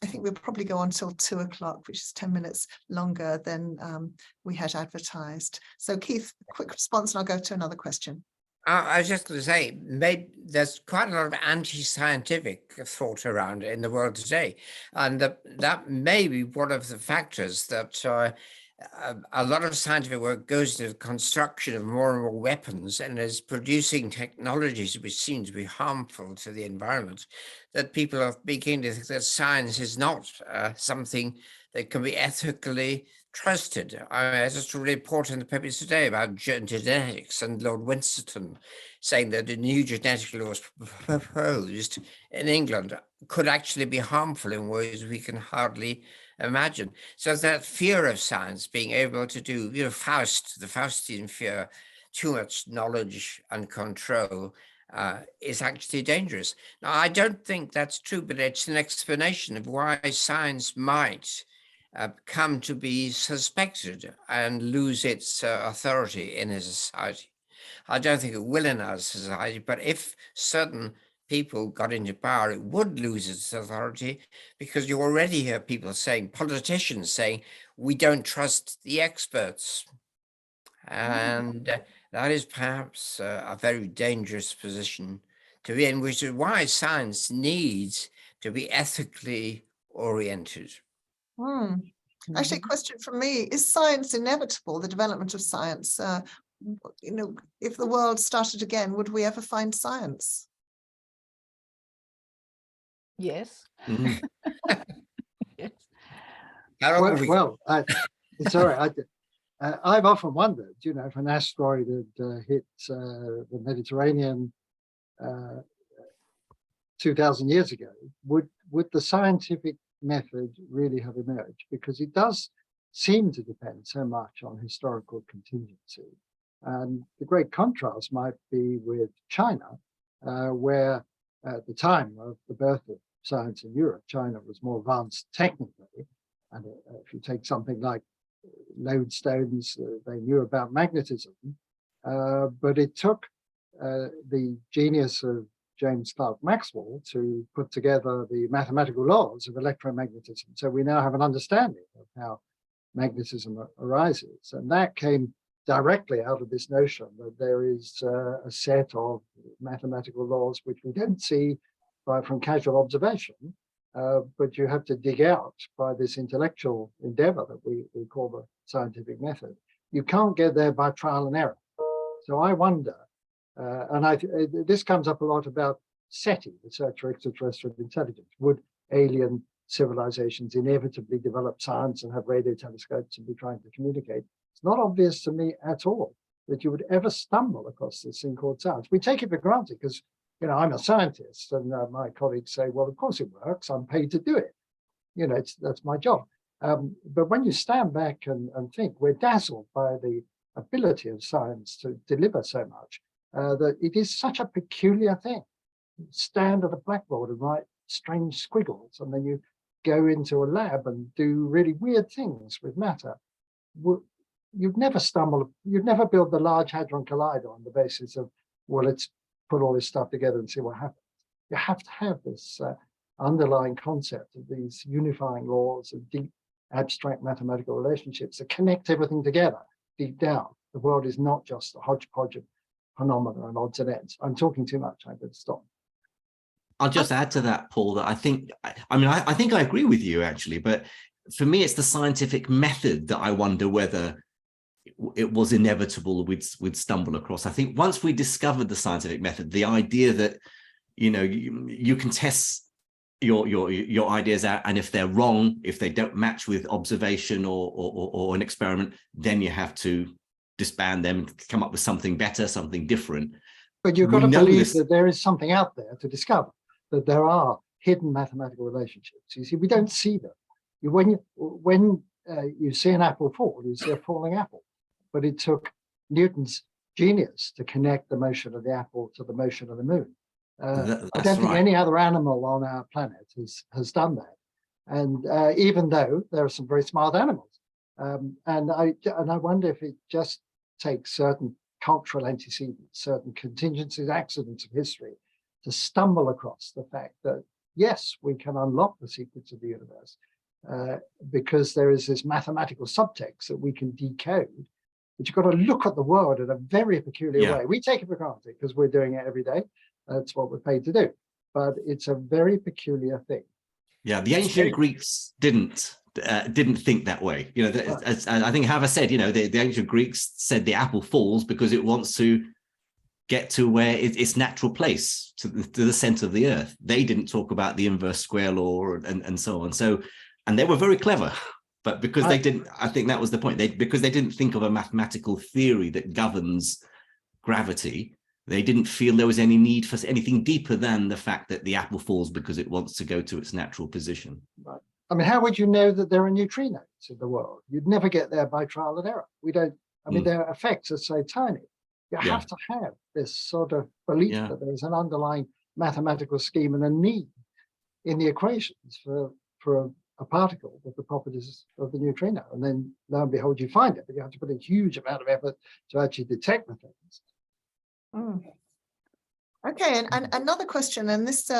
think we'll probably go on till 2 o'clock, which is 10 minutes longer than we had advertised. So Keith, quick response, and I'll go to another question. I was just going to say, there's quite a lot of anti-scientific thought around in the world today, and that may be one of the factors that a lot of scientific work goes into the construction of more and more weapons and is producing technologies which seem to be harmful to the environment, that people are beginning to think that science is not something that can be ethically trusted. I just read a report in the papers today about genetics, and Lord Winston saying that a new genetic law was proposed in England could actually be harmful in ways we can hardly imagine. So that fear of science, being able to do, the Faustian fear, too much knowledge and control, is actually dangerous. Now, I don't think that's true, but it's an explanation of why science might come to be suspected and lose its authority in a society. I don't think it will in our society, but if certain people got into power, it would lose its authority, because you already hear people saying, politicians saying, we don't trust the experts. And that is perhaps a very dangerous position to be in, which is why science needs to be ethically oriented. Actually, a question from me: is science inevitable? The development of science. You know, if the world started again, would we ever find science? Yes. Mm. Yes. Sorry, I've often wondered, you know, if an asteroid had hit the Mediterranean 2,000 years ago, would the scientific method really have emerged? Because it does seem to depend so much on historical contingency. And the great contrast might be with China, where at the time of the birth of science in Europe, China was more advanced technically. And if you take something like lodestones, they knew about magnetism, but it took the genius of James Clerk Maxwell to put together the mathematical laws of electromagnetism. So we now have an understanding of how magnetism arises. And that came directly out of this notion that there is a set of mathematical laws which we don't see from casual observation, but you have to dig out by this intellectual endeavor that we call the scientific method. You can't get there by trial and error. So I wonder, this comes up a lot about SETI, the search for extraterrestrial intelligence. Would alien civilizations inevitably develop science and have radio telescopes and be trying to communicate? It's not obvious to me at all that you would ever stumble across this thing called science. We take it for granted because, you know, I'm a scientist, and my colleagues say, well, of course it works. I'm paid to do it. You know, that's my job. But when you stand back and think, we're dazzled by the ability of science to deliver so much, that it is such a peculiar thing. You stand at a blackboard and write strange squiggles, and then you go into a lab and do really weird things with matter. You'd never build the Large Hadron Collider on the basis of, well, let's put all this stuff together and see what happens. You have to have this underlying concept of these unifying laws of deep abstract mathematical relationships that connect everything together deep down. The world is not just a hodgepodge of phenomena and odds and ends. I'm talking too much. I better stop. I'll just add to that, Paul, that I think I agree with you actually, but for me, it's the scientific method that I wonder whether it was inevitable we'd stumble across. I think once we discovered the scientific method, the idea that, you know, you can test your ideas out, and if they're wrong, if they don't match with observation or an experiment, then you have to disband them, come up with something better, something different. But you've got to believe that there is something out there to discover, that there are hidden mathematical relationships. You see, we don't see them. When you see an apple fall, you see a falling apple. But it took Newton's genius to connect the motion of the apple to the motion of the moon. I That's don't think right. any other animal on our planet has done that. And even though there are some very smart animals, and I wonder if it just takes certain cultural antecedents, certain contingencies, accidents of history, to stumble across the fact that yes, we can unlock the secrets of the universe because there is this mathematical subtext that we can decode. But you've got to look at the world in a very peculiar way. We take it for granted because we're doing it every day. That's what we're paid to do. But it's a very peculiar thing. Yeah, the ancient Greeks didn't think that way. You know, as I think Hava said, you know, the ancient Greeks said the apple falls because it wants to get to where its natural place, to the center of the earth. They didn't talk about the inverse square law and so on. So, and they were very clever, but because they didn't, I think that was the point. Because they didn't think of a mathematical theory that governs gravity, they didn't feel there was any need for anything deeper than the fact that the apple falls because it wants to go to its natural position. Right. I mean, how would you know that there are neutrinos in the world? You'd never get there by trial and error. We don't, I mean, their effects are so tiny. You have to have this sort of belief that there's an underlying mathematical scheme and a need in the equations for a particle with the properties of the neutrino. And then lo and behold, you find it, but you have to put a huge amount of effort to actually detect the things. Okay, and another question, and this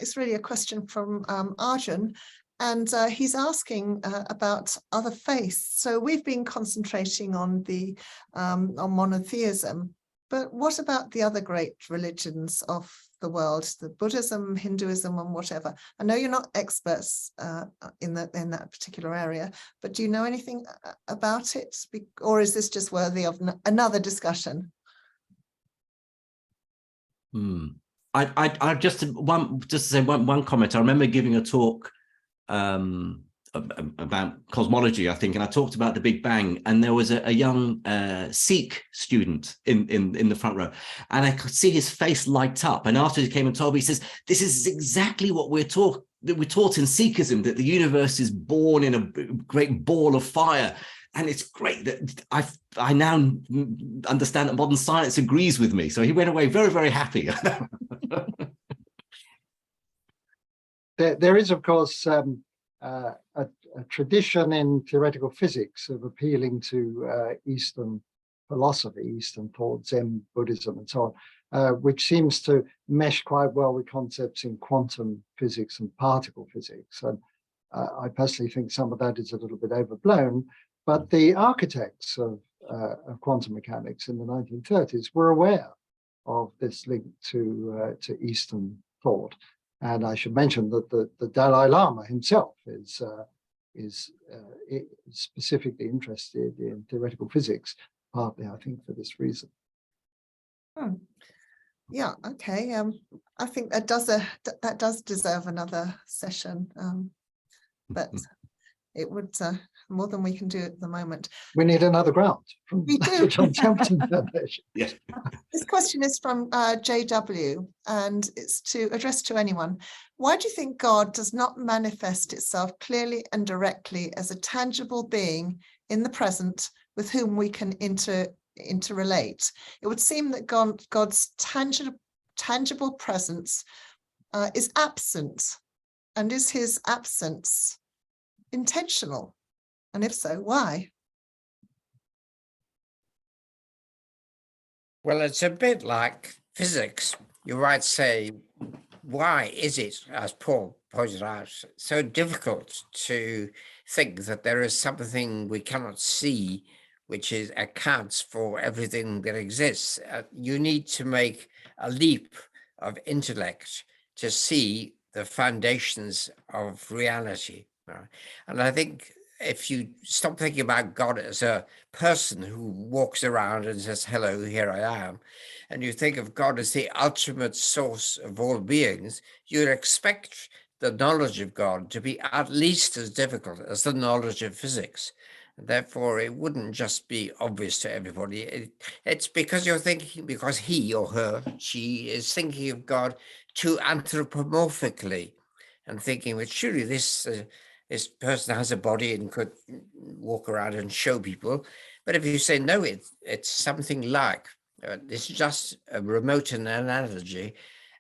is really a question from Arjun, and he's asking about other faiths. So we've been concentrating on the on monotheism, but what about the other great religions of the world, the Buddhism, Hinduism, and whatever? I know you're not experts in that particular area, but do you know anything about it, or is this just worthy of another discussion? I just to say one comment. I remember giving a talk about cosmology, I think, and I talked about the Big Bang, and there was a young Sikh student in the front row, and I could see his face light up. And after he came and told me, he says, "This is exactly what we're taught in Sikhism, that the universe is born in a great ball of fire." And it's great that I now understand that modern science agrees with me. So he went away very, very happy. There is, of course, a tradition in theoretical physics of appealing to Eastern philosophy, Eastern thought, Zen Buddhism, and so on, which seems to mesh quite well with concepts in quantum physics and particle physics. And I personally think some of that is a little bit overblown. But the architects of quantum mechanics in the 1930s were aware of this link to Eastern thought. And I should mention that the Dalai Lama himself is specifically interested in theoretical physics, partly, I think, for this reason. Yeah, okay. I think that does deserve another session, but it would more than we can do at the moment. We need another grant from we do. John Templeton Foundation. Yes. This question is from JW, and it's addressed to anyone. Why do you think God does not manifest itself clearly and directly as a tangible being in the present with whom we can interrelate? It would seem that God's tangible presence is absent, and is his absence intentional? And if so, why? Well, it's a bit like physics. You might say, why is it, as Paul pointed out, so difficult to think that there is something we cannot see which accounts for everything that exists? You need to make a leap of intellect to see the foundations of reality. And I think if you stop thinking about God as a person who walks around and says, "Hello, here I am," and you think of God as the ultimate source of all beings, you'd expect the knowledge of God to be at least as difficult as the knowledge of physics. And therefore, it wouldn't just be obvious to everybody. It's because you're thinking, because he or her, she is thinking of God too anthropomorphically and thinking, well, surely this person has a body and could walk around and show people. But if you say, no, it's something like, it's just a remote analogy,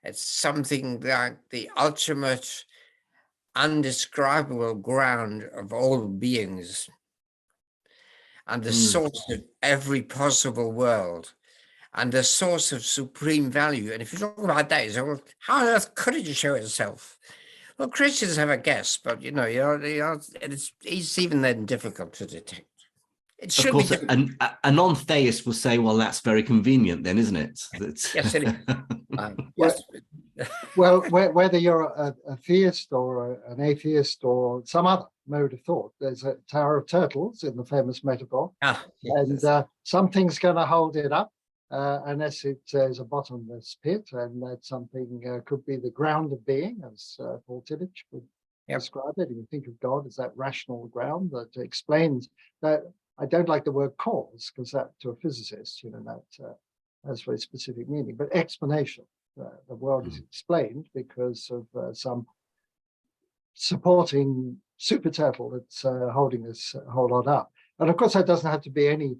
It's something like the ultimate undescribable ground of all beings and the source of every possible world and the source of supreme value. And if you talk about that, you say, well, how on earth could it show itself? Well, Christians have a guess, but it's even then difficult to detect. It should of course, be a non-theist will say, well, that's very convenient then, isn't it? yes, it is. Yes. Well, whether you're a theist or an atheist or some other mode of thought, there's a Tower of Turtles in the famous metaphor, and something's going to hold it up unless it is a bottomless pit, and that something could be the ground of being, as Paul Tillich would describe it. And you think of God as that rational ground that explains that. I don't like the word cause, because that, to a physicist, that has very specific meaning, but explanation. The world is explained because of some supporting super turtle that's holding this whole lot up. And of course, that doesn't have to be any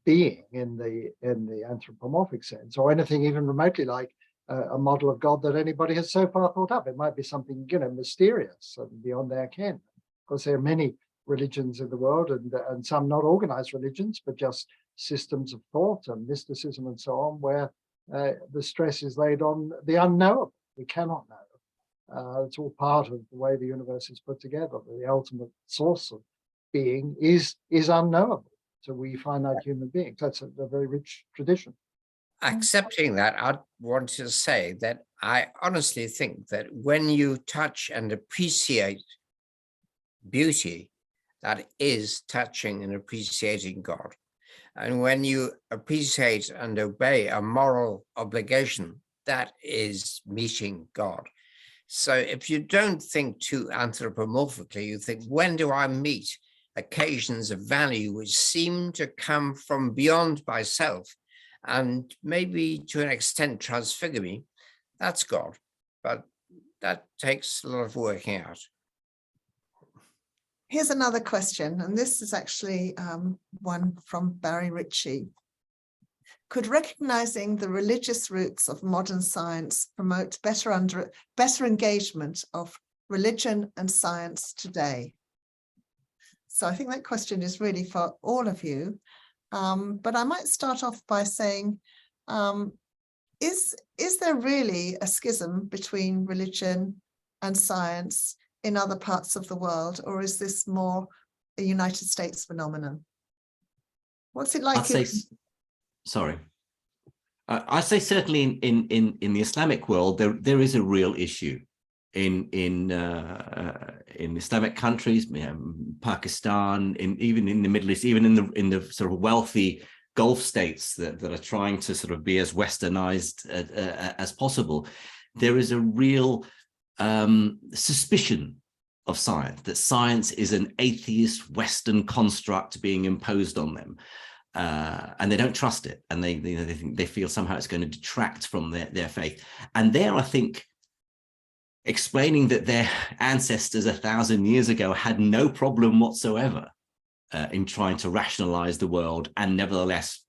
being in the anthropomorphic sense, or anything even remotely like a model of God that anybody has so far thought up. It might be something mysterious and beyond our ken. Of course, there are many religions in the world, and some not organized religions, but just systems of thought and mysticism and so on, where the stress is laid on the unknowable. We cannot know. It's all part of the way the universe is put together. The ultimate source of being is unknowable to we finite human beings. That's a very rich tradition. Accepting that, I want to say that I honestly think that when you touch and appreciate beauty, that is touching and appreciating God. And when you appreciate and obey a moral obligation, that is meeting God. So if you don't think too anthropomorphically, you think, when do I meet occasions of value which seem to come from beyond myself and maybe to an extent transfigure me, that's God. But that takes a lot of working out. Here's another question, and this is actually one from Barry Ritchie. Could recognizing the religious roots of modern science promote better engagement of religion and science today? So I think that question is really for all of you, but I might start off by saying, is there really a schism between religion and science in other parts of the world, or is this more a United States phenomenon? What's it like? I say certainly in the Islamic world there is a real issue in Islamic countries, Pakistan, even in the Middle East, even in the sort of wealthy Gulf states that are trying to sort of be as westernized as possible. There is a real suspicion of science, that science is an atheist Western construct being imposed on them, and they don't trust it, and they feel somehow it's going to detract from their faith. And there, I think, explaining that their ancestors 1,000 years ago had no problem whatsoever in trying to rationalize the world and nevertheless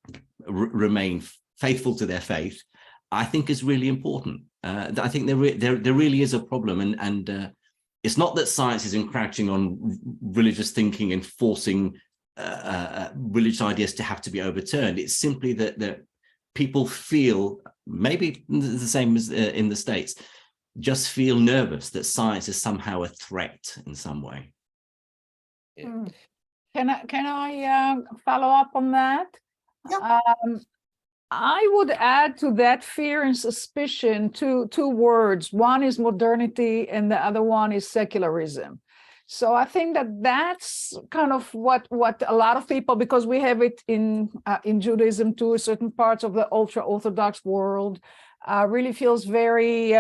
remain faithful to their faith, I think is really important. I think there really is a problem, and it's not that science is encroaching on religious thinking and forcing religious ideas to have to be overturned. It's simply that people feel, maybe the same as in the States, just feel nervous that science is somehow a threat in some way. Can I follow up on that? Yeah. I would add to that fear and suspicion two words. One is modernity and the other one is secularism. So I think that's kind of what a lot of people, because we have it in Judaism too, certain parts of the ultra-Orthodox world, really feels very,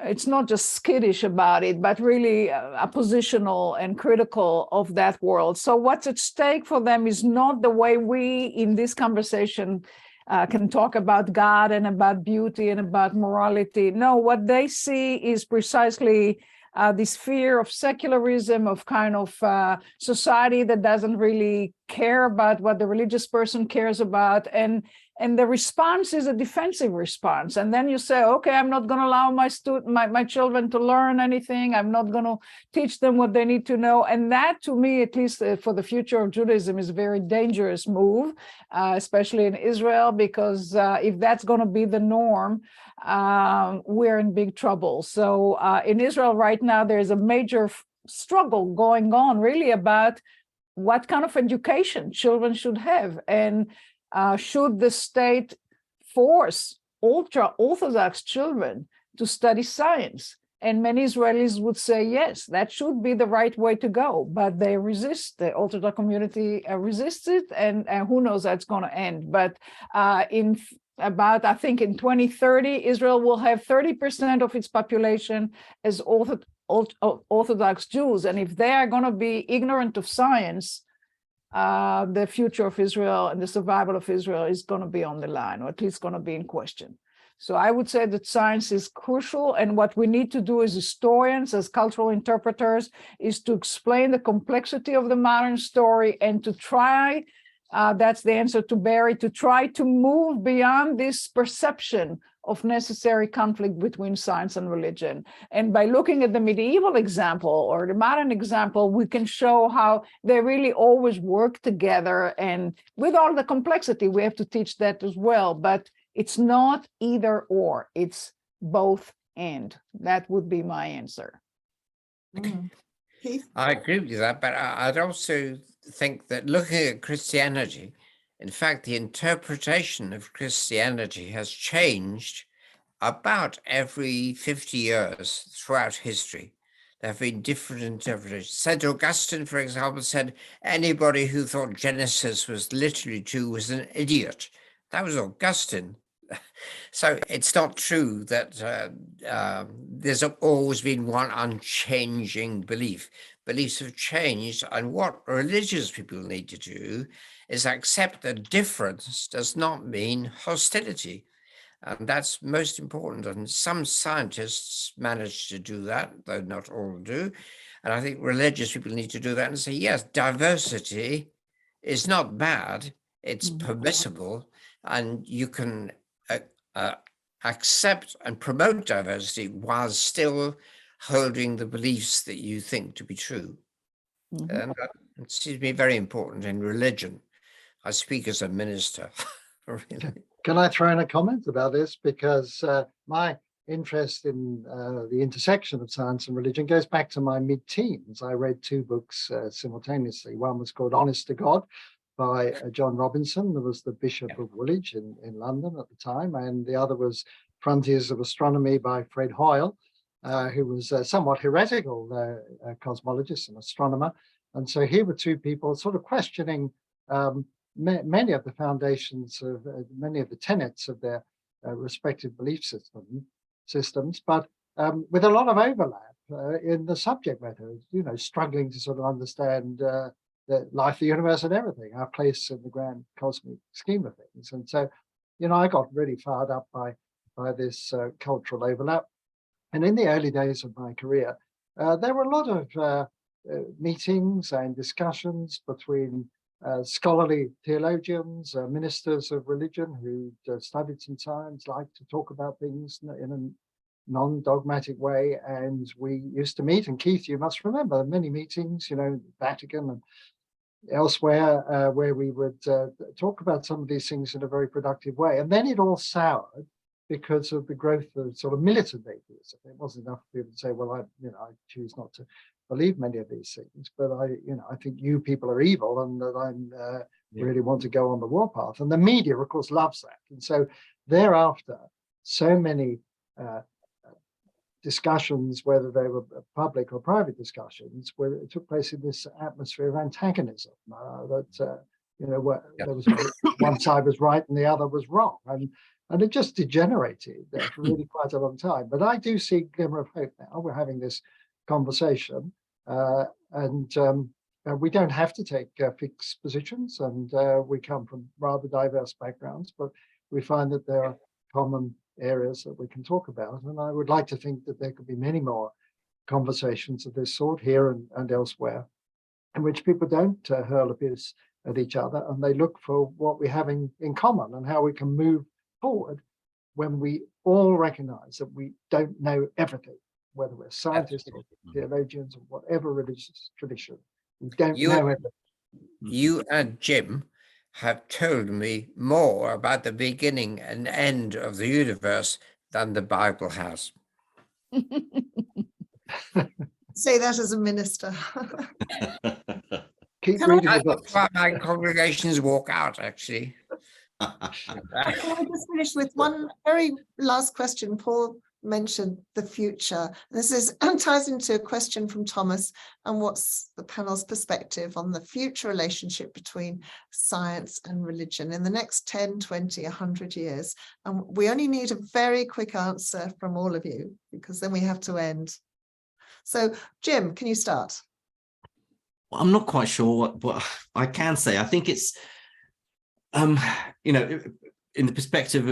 it's not just skittish about it, but really oppositional and critical of that world. So what's at stake for them is not the way we in this conversation can talk about God and about beauty and about morality. No, what they see is precisely this fear of secularism, of kind of society that doesn't really care about what the religious person cares about, and and the response is a defensive response. And then you say, okay, I'm not going to allow my children to learn anything. I'm not going to teach them what they need to know. And that, to me, at least for the future of Judaism, is a very dangerous move, especially in Israel, because if that's going to be the norm, we're in big trouble. So in Israel right now, there's a major struggle going on really about what kind of education children should have, and should the state force ultra-Orthodox children to study science? And many Israelis would say, yes, that should be the right way to go, but they resist. The Orthodox community resists it, and who knows how it's going to end. But I think in 2030, Israel will have 30% of its population as Orthodox Jews. And if they are going to be ignorant of science, the future of Israel and the survival of Israel is going to be on the line, or at least going to be in question. So I would say that science is crucial, and what we need to do as historians, as cultural interpreters, is to explain the complexity of the modern story and to try, that's the answer to Barry, to try to move beyond this perception of necessary conflict between science and religion. And by looking at the medieval example or the modern example, we can show how they really always work together. And with all the complexity, we have to teach that as well. But it's not either or, it's both and. That would be my answer. I agree with that, but I'd also think that looking at Christianity, in fact, the interpretation of Christianity has changed about every 50 years throughout history. There have been different interpretations. St. Augustine, for example, said anybody who thought Genesis was literally true was an idiot. That was Augustine. So it's not true that there's always been one unchanging belief. Beliefs have changed, and what religious people need to do is accept that difference does not mean hostility. And that's most important. And some scientists manage to do that, though not all do. And I think religious people need to do that and say, yes, diversity is not bad, it's permissible, and you can accept and promote diversity while still holding the beliefs that you think to be true. And that seems to me very important in religion. I speak as a minister. Really. Can I throw in a comment about this? Because my interest in the intersection of science and religion goes back to my mid-teens. I read two books simultaneously. One was called Honest to God by John Robinson, who was the Bishop of Woolwich in London at the time. And the other was Frontiers of Astronomy by Fred Hoyle, who was a somewhat heretical cosmologist and astronomer. And so here were two people sort of questioning many of the foundations of many of the tenets of their respective belief systems, but with a lot of overlap in the subject matter, struggling to sort of understand the life, the universe and everything, our place in the grand cosmic scheme of things. And so, I got really fired up by this cultural overlap. And in the early days of my career, there were a lot of meetings and discussions between scholarly theologians, ministers of religion who studied some science, liked to talk about things in a non-dogmatic way. And we used to meet, and Keith, you must remember many meetings, Vatican and elsewhere, where we would talk about some of these things in a very productive way. And then it all soured because of the growth of sort of militant atheism. It wasn't enough for people to say, well, I choose not to believe many of these things, but I think you people are evil, and that I really want to go on the warpath. And the media, of course, loves that. And so thereafter, so many discussions, whether they were public or private discussions, where it took place in this atmosphere of antagonism, that where there was one side was right and the other was wrong, and it just degenerated for really quite a long time. But I do see a glimmer of hope now. We're having this conversation, and we don't have to take fixed positions, and we come from rather diverse backgrounds, but we find that there are common areas that we can talk about. And I would like to think that there could be many more conversations of this sort here and elsewhere, in which people don't hurl abuse at each other, and they look for what we have in common and how we can move forward when we all recognize that we don't know everything, whether we're scientists or theologians or whatever religious tradition. We don't know everything. You and Jim have told me more about the beginning and end of the universe than the Bible has. Say that as a minister. Keep reading the books. That's why my congregations walk out, actually. Can I just finish with one very last question? Paul mentioned the future. This ties into a question from Thomas, and what's the panel's perspective on the future relationship between science and religion in the next 10, 20, 100 years? And we only need a very quick answer from all of you, because then we have to end. So, Jim, can you start? Well, I'm not quite sure what I can say. I think it's, in the perspective,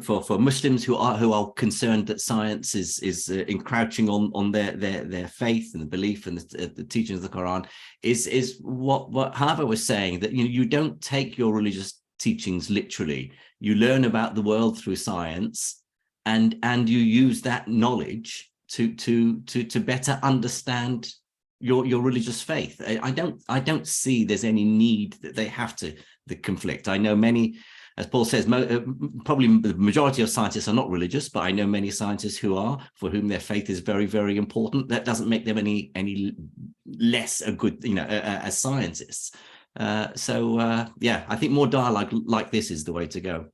for Muslims who are concerned that science is encroaching on their faith and the belief and the teachings of the Quran, is what Hava was saying, that you don't take your religious teachings literally. You learn about the world through science, and you use that knowledge to better understand your religious faith. I don't see there's any need that they have to conflict. I know many, as Paul says, probably the majority of scientists are not religious, but I know many scientists who are, for whom their faith is very, very important. That doesn't make them any less a good, as scientists. Yeah, I think more dialogue like this is the way to go.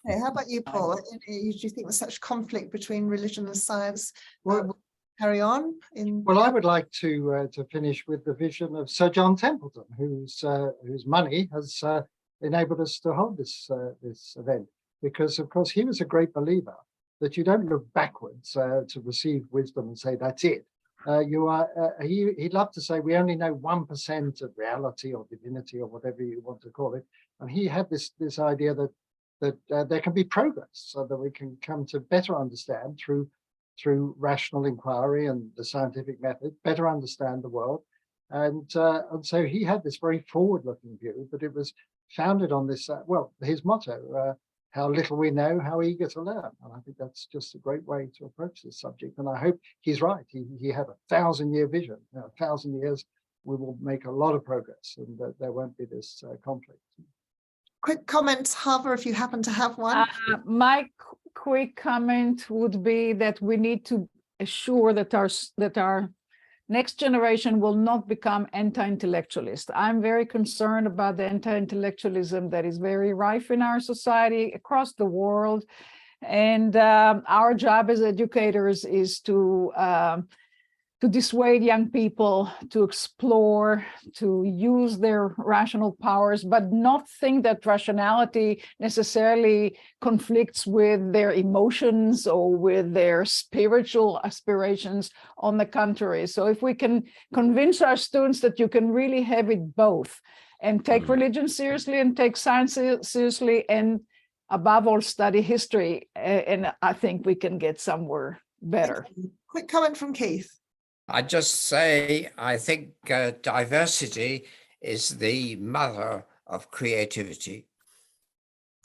Okay, how about you, Paul? Do you think there's such conflict between religion and science? Well, carry on? Well, I would like to finish with the vision of Sir John Templeton, whose money has enabled us to hold this event, because of course he was a great believer that you don't look backwards to receive wisdom and say that's it. He'd love to say we only know 1% of reality or divinity or whatever you want to call it, and he had this idea that there can be progress, so that we can come to better understand through rational inquiry and the scientific method, better understand the world. And so he had this very forward-looking view, but it was founded on this, his motto, how little we know, how eager to learn. And I think that's just a great way to approach this subject. And I hope he's right. He had 1,000-year vision. 1,000 years, we will make a lot of progress, and there won't be this conflict. Quick comment, Hava, if you happen to have one. My quick comment would be that we need to assure that our next generation will not become anti-intellectualist. I'm very concerned about the anti-intellectualism that is very rife in our society across the world. And our job as educators is to dissuade young people to explore, to use their rational powers, but not think that rationality necessarily conflicts with their emotions or with their spiritual aspirations. On the contrary. So if we can convince our students that you can really have it both, and take religion seriously and take science seriously, and above all study history, and I think we can get somewhere better. Quick comment from Keith. I just say, I think diversity is the mother of creativity.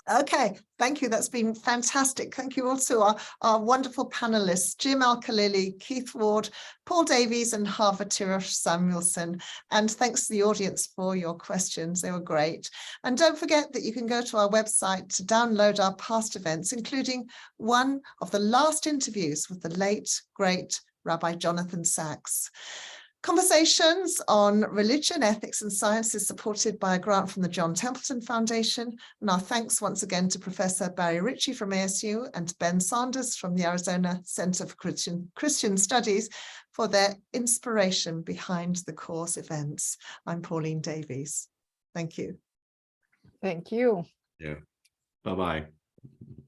Okay, thank you. That's been fantastic. Thank you also our wonderful panelists, Jim Al-Khalili, Keith Ward, Paul Davies, and Hava Tirosh-Samuelson. And thanks to the audience for your questions. They were great. And don't forget that you can go to our website to download our past events, including one of the last interviews with the late, great Rabbi Jonathan Sachs. Conversations on religion, ethics, and science is supported by a grant from the John Templeton Foundation. And our thanks once again to Professor Barry Ritchie from ASU and Ben Sanders from the Arizona Center for Christian Studies for their inspiration behind the CORES events. I'm Pauline Davies. Thank you. Thank you. Yeah. Bye-bye.